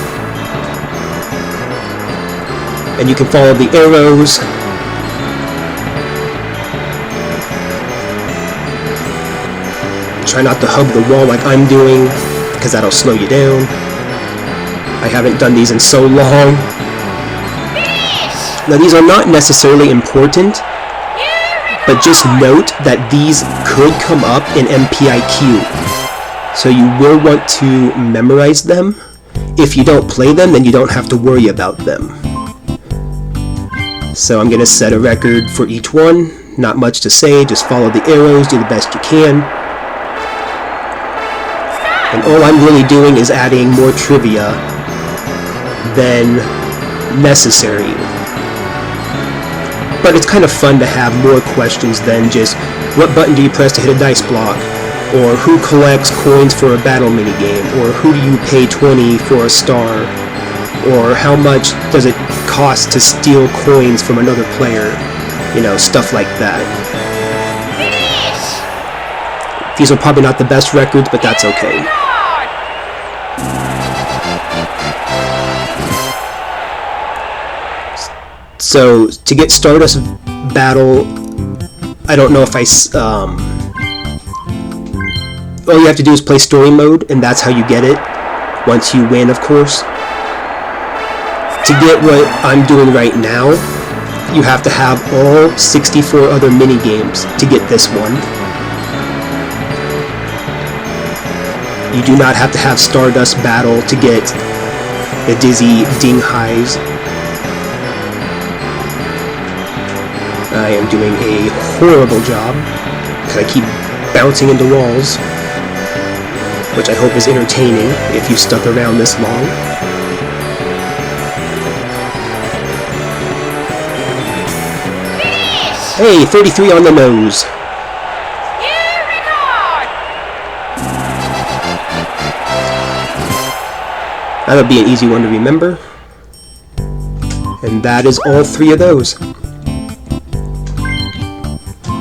[SPEAKER 1] And you can follow the arrows. Try not to hug the wall like I'm doing, because that'll slow you down. I haven't done these in so long. Now these are not necessarily important, but just note that these could come up in MPIQ. So you will want to memorize them. If you don't play them, then you don't have to worry about them. So I'm going to set a record for each one. Not much to say, just follow the arrows, do the best you can. And all I'm really doing is adding more trivia than necessary. But it's kind of fun to have more questions than just, what button do you press to hit a dice block? Or who collects coins for a battle minigame? Or who do you pay 20 for a star? Or how much does it cost to steal coins from another player? You know, stuff like that. These are probably not the best records, but that's okay. So to get Stardust Battle, I don't know if all you have to do is play story mode, and that's how you get it, once you win, of course. To get what I'm doing right now, you have to have all 64 other mini-games to get this one. You do not have to have Stardust Battle to get the Dizzy Ding Highs. I am doing a horrible job, because I keep bouncing into walls, which I hope is entertaining if you've stuck around this long. Hey, 33 on the nose. That'll be an easy one to remember. And that is all 3 of those.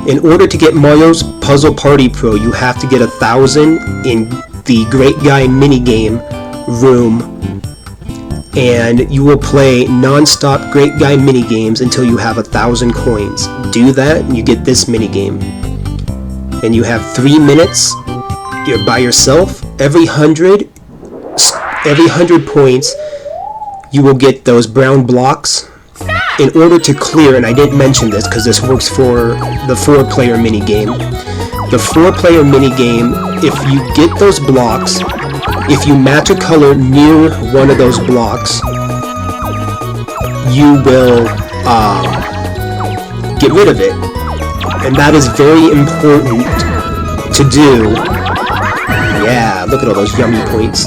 [SPEAKER 1] In order to get Mario's Puzzle Party Pro, you have to get 1,000 in the Great Guy minigame room, and you will play non-stop Great Guy minigames until you have 1,000 coins. Do that, and you get this minigame. And you have 3 minutes. You're by yourself. Every 100 points, you will get those brown blocks. In order to clear, and I didn't mention this because this works for the 4-player minigame. The 4-player minigame, if you get those blocks, if you match a color near one of those blocks, you will get rid of it. And that is very important to do. Yeah, look at all those yummy points.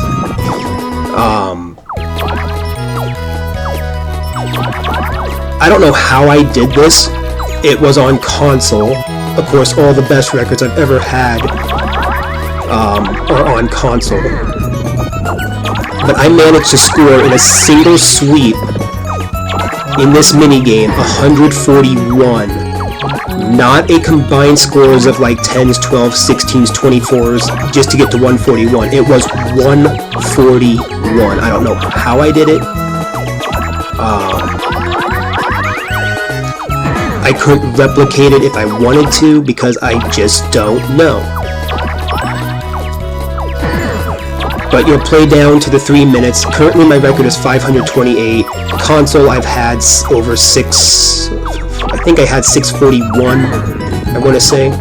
[SPEAKER 1] I don't know how I did this. It was on console. Of course, all the best records I've ever had are on console. But I managed to score in a single sweep in this minigame 141. Not a combined scores of like 10s, 12s, 16s, 24s, just to get to 141. It was 141. I don't know how I did it. I couldn't replicate it if I wanted to because I just don't know. But you'll play down to the 3 minutes. Currently my record is 528. Console I've had over 6... I think I had 641, I want to say.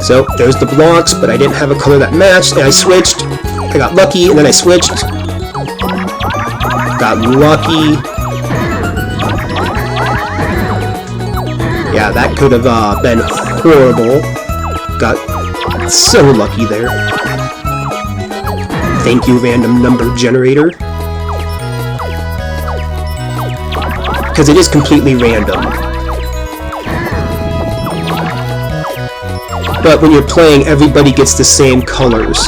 [SPEAKER 1] So, there's the blocks, but I didn't have a color that matched, and I switched. I got lucky, and then I switched. Got lucky. Yeah, that could have been horrible. Got so lucky there. Thank you, random number generator. Because it is completely random. But when you're playing, everybody gets the same colors.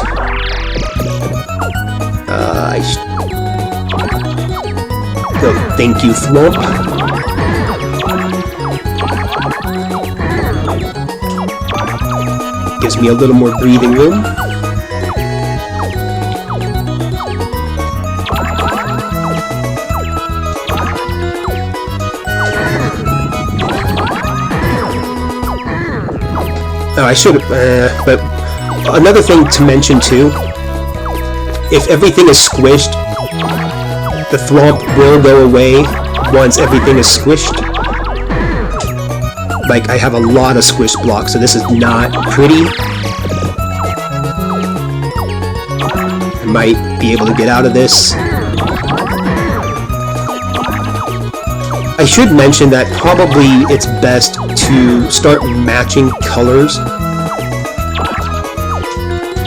[SPEAKER 1] So, thank you, Thwomp. Gives me a little more breathing room. Oh, I should have, but another thing to mention too, if everything is squished, the thwomp will go away once everything is squished. Like, I have a lot of squished blocks, so this is not pretty. I might be able to get out of this. I should mention that probably it's best to start matching colors.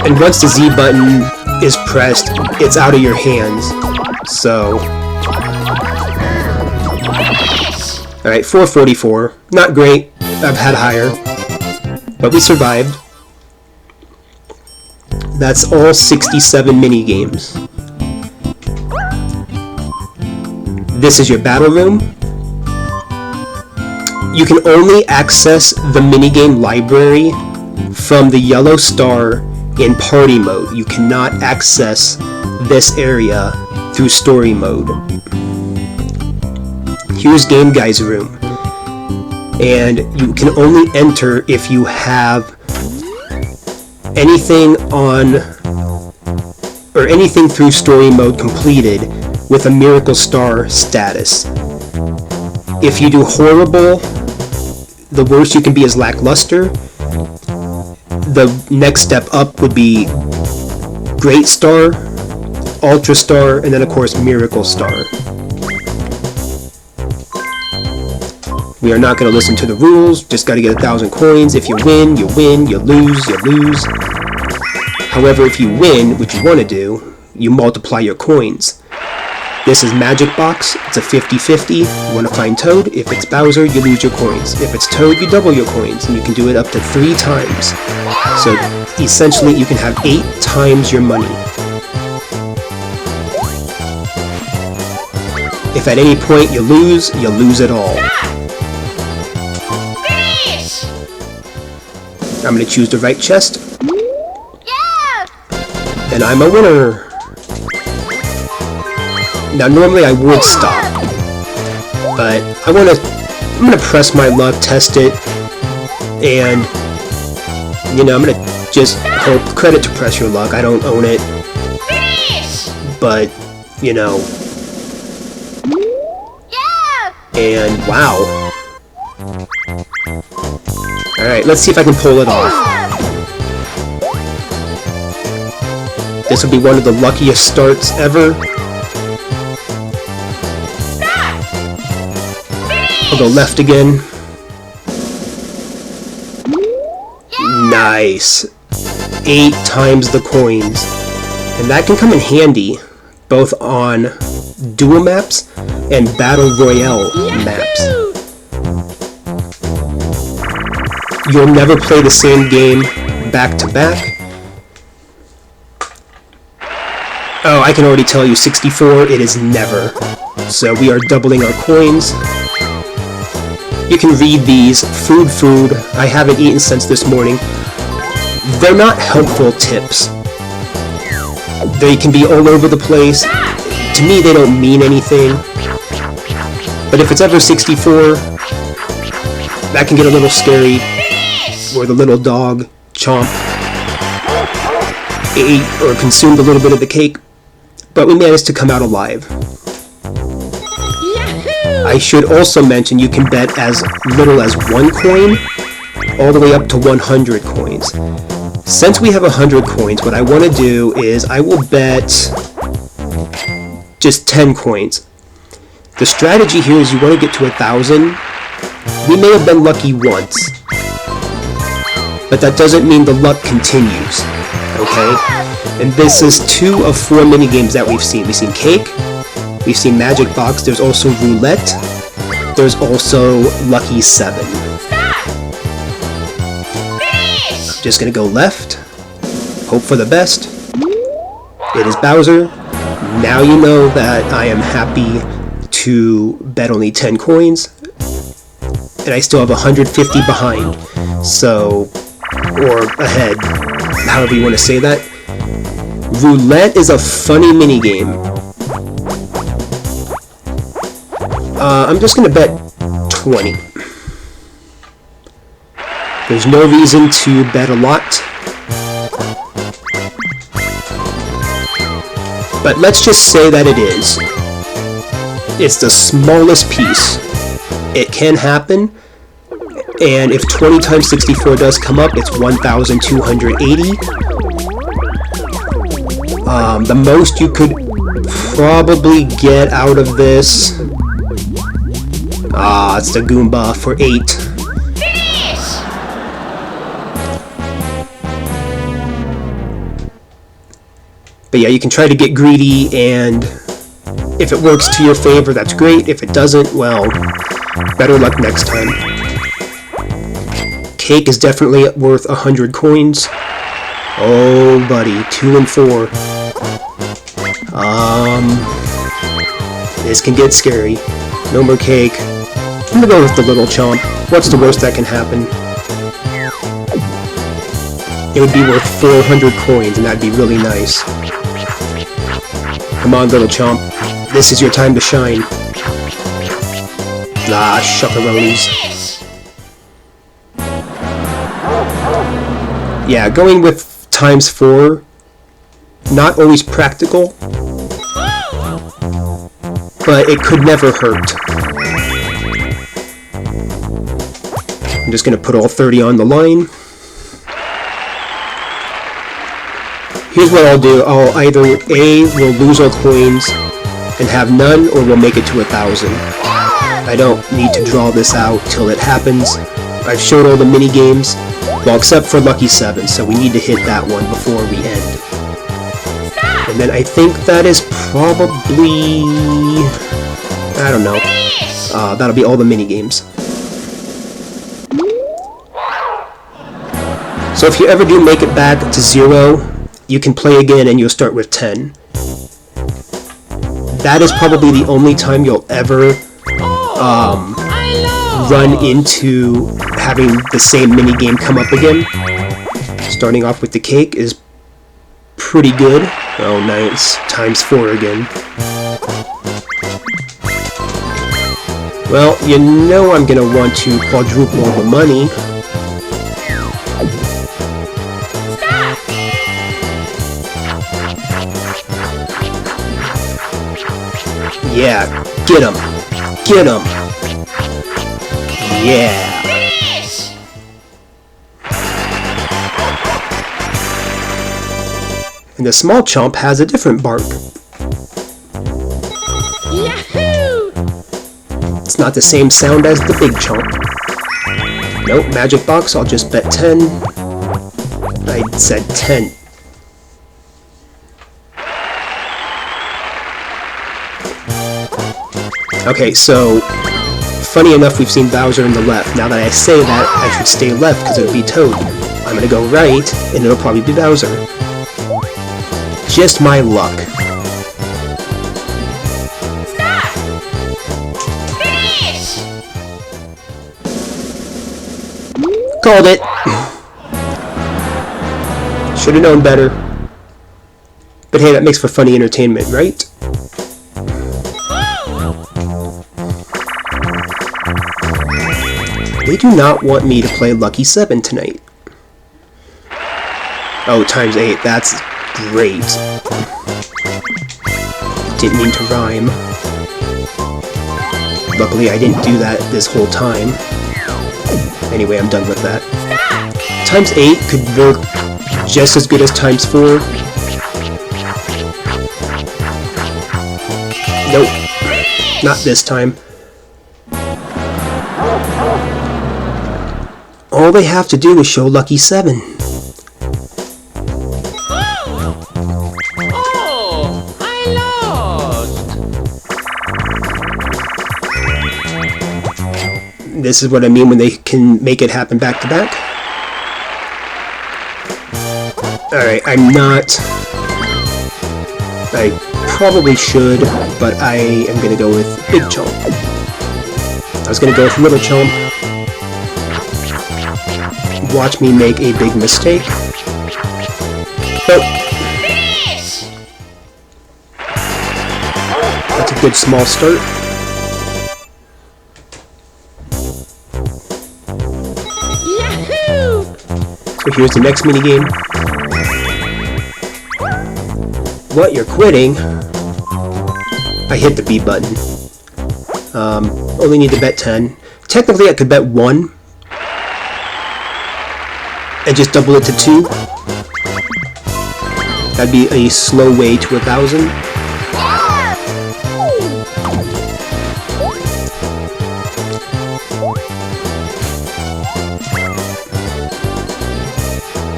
[SPEAKER 1] And once the Z button is pressed, it's out of your hands. So... Alright, 444. Not great. I've had higher. But we survived. That's all 67 mini-games. This is your battle room. You can only access the minigame library from the yellow star in party mode. You cannot access this area through story mode. here's Game Guy's room. And you can only enter if you have anything on, or anything through story mode completed with a Miracle Star status. If you do horrible, the worst you can be is lackluster. The next step up would be Great Star, Ultra Star, and then of course Miracle Star. We are not going to listen to the rules, just got to get 1,000 coins. If you win, you win, you lose, you lose. However, if you win, what you want to do, you multiply your coins. This is Magic Box, it's a 50-50, you want to find Toad. If it's Bowser, you lose your coins. If it's Toad, you double your coins, and you can do it up to 3 times. So essentially, you can have 8 times your money. If at any point you lose it all.
[SPEAKER 2] Finish!
[SPEAKER 1] I'm going to choose the right chest,
[SPEAKER 2] Yeah!
[SPEAKER 1] and I'm a winner. Now normally I would stop, but I'm gonna press my luck, test it, and you know, I'm gonna just hope. Credit to Press Your Luck, I don't own it,
[SPEAKER 2] Finish!
[SPEAKER 1] but you know,
[SPEAKER 2] Yeah!
[SPEAKER 1] and wow. Alright, let's see if I can pull it off. This will be one of the luckiest starts ever. I'll go left again. Nice. 8 times the coins. And that can come in handy, both on dual maps and Battle Royale maps. You'll never play the same game back to back. Oh, I can already tell you, 64, it is never. So we are doubling our coins. You can read these. Food. I haven't eaten since this morning. They're not helpful tips. They can be all over the place. To me, they don't mean anything. But if it's ever 64, that can get a little scary. Where the little dog, Chomp, ate or consumed a little bit of the cake. But we managed to come out alive. I should also mention you can bet as little as 1 coin all the way up to 100 coins. Since we have 100 coins, what I want to do is I will bet just 10 coins. The strategy here is you want to get to 1,000. We may have been lucky once, but that doesn't mean the luck continues, okay? And this is 2 of 4 minigames that we've seen. We've seen Cake, we've seen Magic Box, there's also Roulette, there's also Lucky 7. I'm just gonna go left, hope for the best. It is Bowser. Now you know that I am happy to bet only 10 coins, and I still have 150 behind, so, or ahead, however you want to say that. Roulette is a funny minigame. I'm just going to bet 20. There's no reason to bet a lot. But let's just say that it is. It's the smallest piece. It can happen. And if 20 times 64 does come up, it's 1,280. The most you could probably get out of this... it's the Goomba for 8.
[SPEAKER 2] Finish!
[SPEAKER 1] But yeah, you can try to get greedy, and if it works to your favor, that's great. If it doesn't, well, better luck next time. Cake is definitely worth 100 coins. Oh, buddy, 2 and 4. This can get scary. No more Cake. I'm gonna go with the little Chomp. What's the worst that can happen? It would be worth 400 coins, and that'd be really nice. Come on, little Chomp. This is your time to shine. Ah, shuckaroonies.
[SPEAKER 2] Finish!
[SPEAKER 1] Yeah, going with times 4, not always practical, but it could never hurt. I'm just going to put all 30 on the line. Here's what I'll do. I'll either A, we'll lose our coins and have none, or we'll make it to 1,000. I don't need to draw this out till it happens. I've showed all the mini games, well, except for Lucky 7, so we need to hit that one before we end. And then I think that is probably, I don't know, that'll be all the mini games. So if you ever do make it back to 0, you can play again and you'll start with 10. That is probably the only time you'll ever run into having the same mini game come up again. Starting off with the cake is pretty good. Oh, nice. Times 4 again. Well, you know I'm gonna want to quadruple the money. Yeah, get him! Get him! Yeah!
[SPEAKER 2] Finish!
[SPEAKER 1] And the small chomp has a different bark.
[SPEAKER 2] Yahoo!
[SPEAKER 1] It's not the same sound as the big chomp. Nope, magic box, I'll just bet 10. I said 10. Okay, so, funny enough, we've seen Bowser in the left. Now that I say that, I should stay left because it would be Toad. I'm gonna go right, and it'll probably be Bowser. Just my luck.
[SPEAKER 2] Stop! Finish!
[SPEAKER 1] Called it! Should have known better. But hey, that makes for funny entertainment, right? They do not want me to play Lucky 7 tonight. Oh, times 8. That's great. Didn't mean to rhyme. Luckily, I didn't do that this whole time. Anyway, I'm done with that. Times 8 could work just as good as times 4. Nope. Not this time. All they have to do is show Lucky 7.
[SPEAKER 2] Oh, I lost.
[SPEAKER 1] This is what I mean when they can make it happen back to back. Alright, I'm not... I probably should, but I am going to go with Big Chomp. I was going to go with Little Chomp. Watch me make a big mistake. But
[SPEAKER 2] Finish!
[SPEAKER 1] that's a good small start.
[SPEAKER 2] Yahoo!
[SPEAKER 1] So here's the next minigame. What, you're quitting? I hit the B button. Only need to bet 10. Technically I could bet 1. And just double it to 2. That'd be a slow way to 1,000.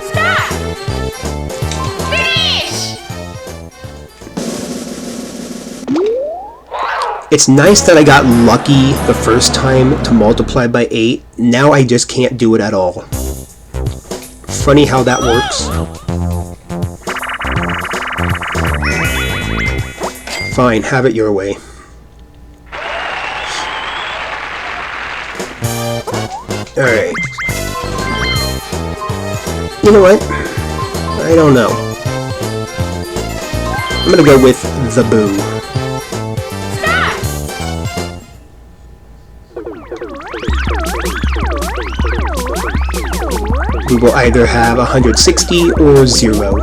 [SPEAKER 2] Stop! Finish!
[SPEAKER 1] It's nice that I got lucky the first time to multiply by 8. Now I just can't do it at all. Funny how that works. Fine, have it your way. Alright. You know what? I don't know. I'm gonna go with the Boo.
[SPEAKER 2] Stop!
[SPEAKER 1] we will either have 160 or 0.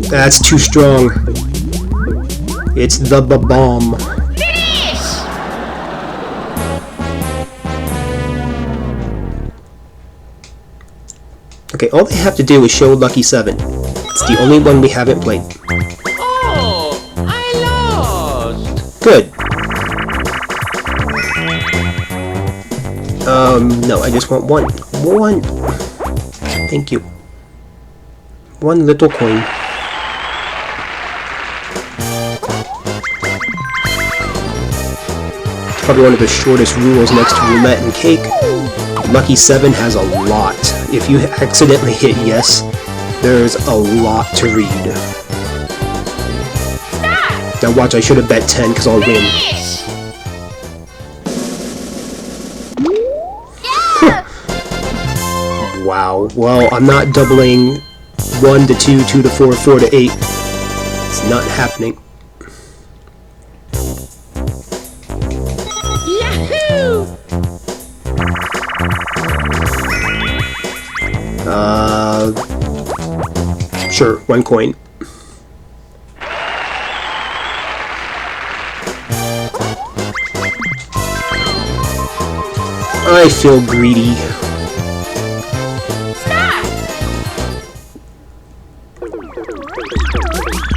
[SPEAKER 1] That's too strong. It's the bomb.
[SPEAKER 2] Finish!
[SPEAKER 1] Okay, all they have to do is show Lucky 7. It's the only one we haven't played.
[SPEAKER 2] Oh, I lost.
[SPEAKER 1] Good. No, I just want one. One. Thank you. One little coin. It's probably one of the shortest rules next to roulette and cake. Lucky 7 has a lot. If you accidentally hit yes, there's a lot to read.
[SPEAKER 2] Stop!
[SPEAKER 1] Now watch, I should have bet 10 because I'll win.
[SPEAKER 2] Finish!
[SPEAKER 1] Wow. Well, I'm not doubling 1 to 2, 2 to 4, 4 to 8. It's not happening.
[SPEAKER 2] Yahoo!
[SPEAKER 1] Sure, 1 coin. I feel greedy.
[SPEAKER 2] Stop!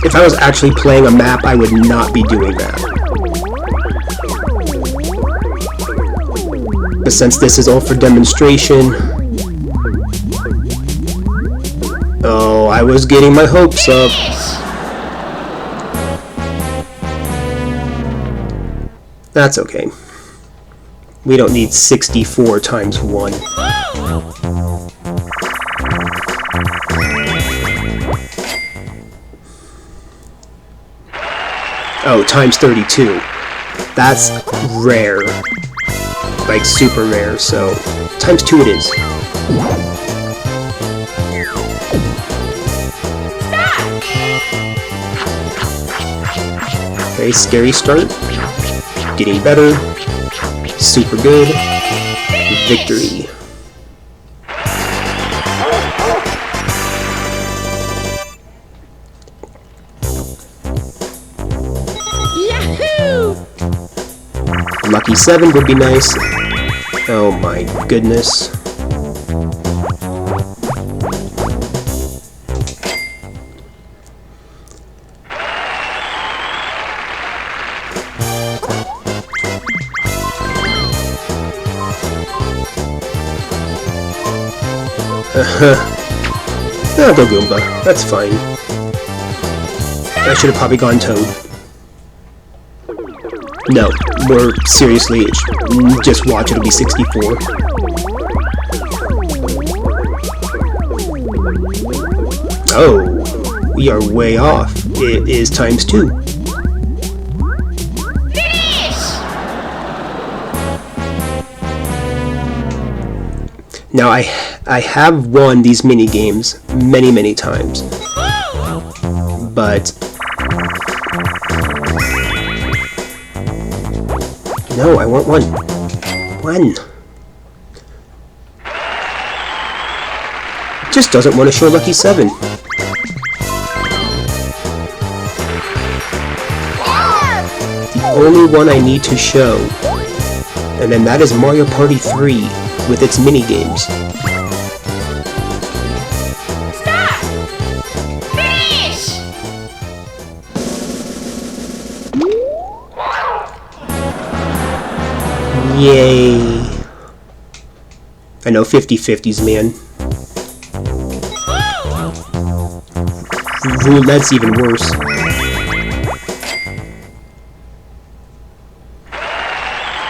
[SPEAKER 1] If I was actually playing a map, I would not be doing that. But since this is all for demonstration... Oh, I was getting my hopes up. That's okay. We don't need 64 times 1. Oh, times 32. That's rare. Like, super rare, so... times 2 it is. Okay, scary start. Getting better. Super good. Victory.
[SPEAKER 2] Yahoo!
[SPEAKER 1] Lucky 7 would be nice. Oh my goodness. I'll go Goomba. That's fine. I should have probably gone Toad. No, more seriously, just watch, it'll be 64. Oh, we are way off. It is times 2. Now, I have won these mini games many times, but no, I want 1. 1. Just doesn't want to show Lucky 7. The only one I need to show, and then that is Mario Party 3 with its mini games.
[SPEAKER 2] Stop! Finish!
[SPEAKER 1] Yay! I know 50-50s, man. Roulette's even worse.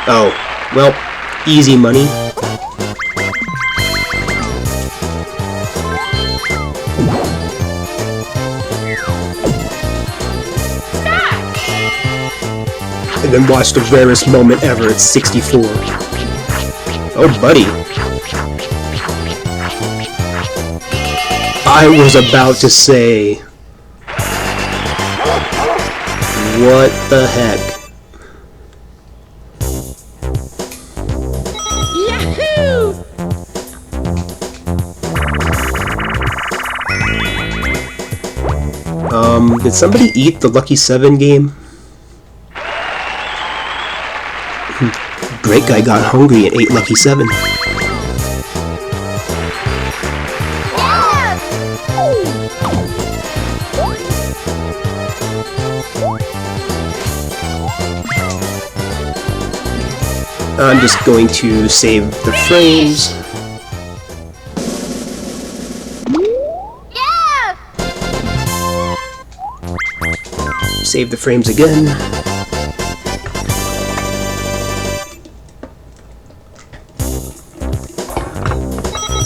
[SPEAKER 1] Oh, well, easy money. And then watch the rarest moment ever at 64. Oh, buddy. I was about to say... What the heck?
[SPEAKER 2] Yahoo!
[SPEAKER 1] Did somebody eat the Lucky 7 game? Great guy got hungry and ate Lucky 7. I'm just going to save the frames. Save the frames again.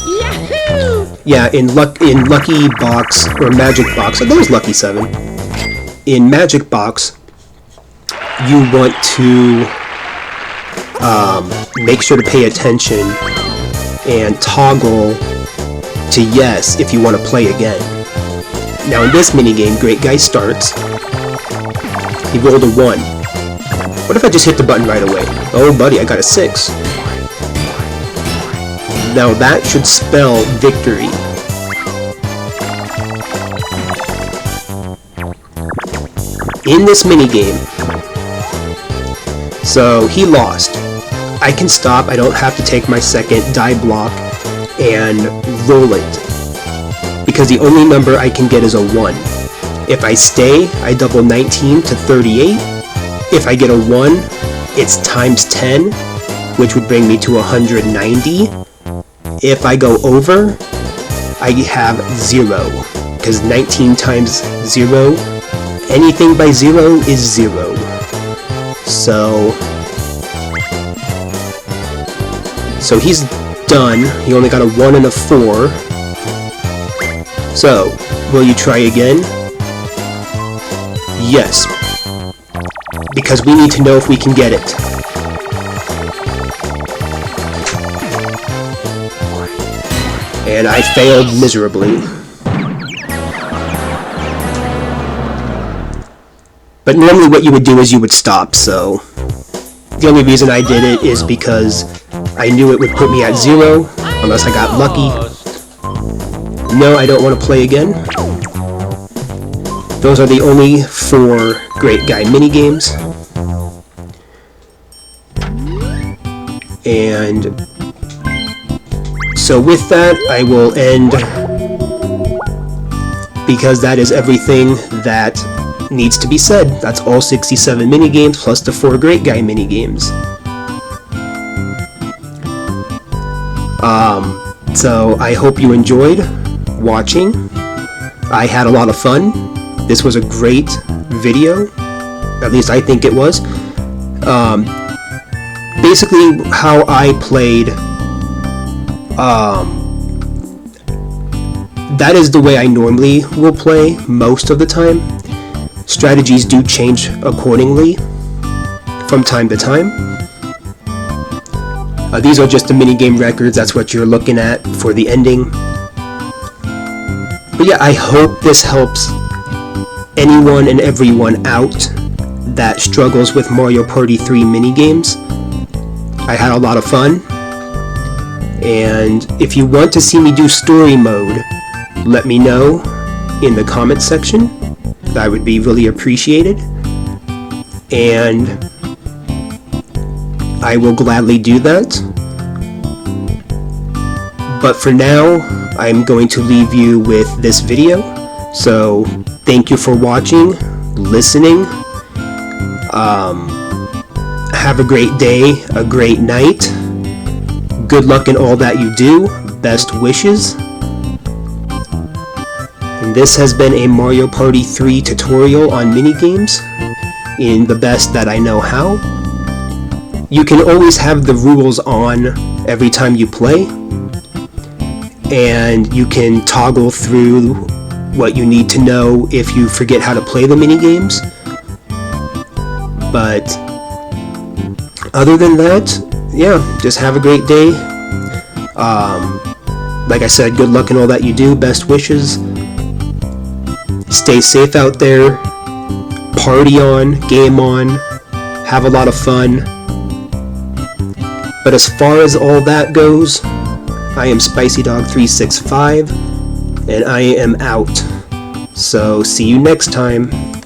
[SPEAKER 2] Yahoo!
[SPEAKER 1] Yeah, in Lucky Box or Magic Box, that was Lucky 7. In Magic Box, you want to make sure to pay attention and toggle to yes if you want to play again. Now in this minigame, Great Guy starts. He rolled a 1. What if I just hit the button right away? Oh buddy, I got a 6. Now that should spell victory. In this minigame, so he lost. I can stop, I don't have to take my second die block and roll it, because the only number I can get is a 1. If I stay, I double 19 to 38. If I get a 1, it's times 10, which would bring me to 190. If I go over, I have 0, because 19 times 0, anything by 0 is 0. So he's done. He only got a 1 and a 4. So, will you try again? Yes. Because we need to know if we can get it. And I failed miserably. But normally what you would do is you would stop, so... The only reason I did it is because I knew it would put me at 0, unless I got lucky. No, I don't want to play again. Those are the only 4 Great Guy minigames. And so with that, I will end, because that is everything that needs to be said. That's all 67 minigames plus the 4 Great Guy minigames. So I hope you enjoyed watching. I had a lot of fun. This was a great video. At least I think it was. Basically, how I played, that is the way I normally will play most of the time. Strategies do change accordingly from time to time. These are just the minigame records, that's what you're looking at for the ending. But yeah, I hope this helps anyone and everyone out that struggles with Mario Party 3 minigames. I had a lot of fun. And if you want to see me do story mode, let me know in the comment section. That would be really appreciated. And I will gladly do that. But for now, I'm going to leave you with this video. So thank you for watching, listening. Have a great day, a great night. Good luck in all that you do. Best wishes. And this has been a Mario Party 3 tutorial on minigames in the best that I know how. You can always have the rules on every time you play, and you can toggle through what you need to know if you forget how to play the minigames. But other than that, yeah, just have a great day. Like I said, good luck in all that you do. Best wishes. Stay safe out there. Party on, game on, have a lot of fun. But as far as all that goes, I am SpicyDog365, and I am out. So see you next time.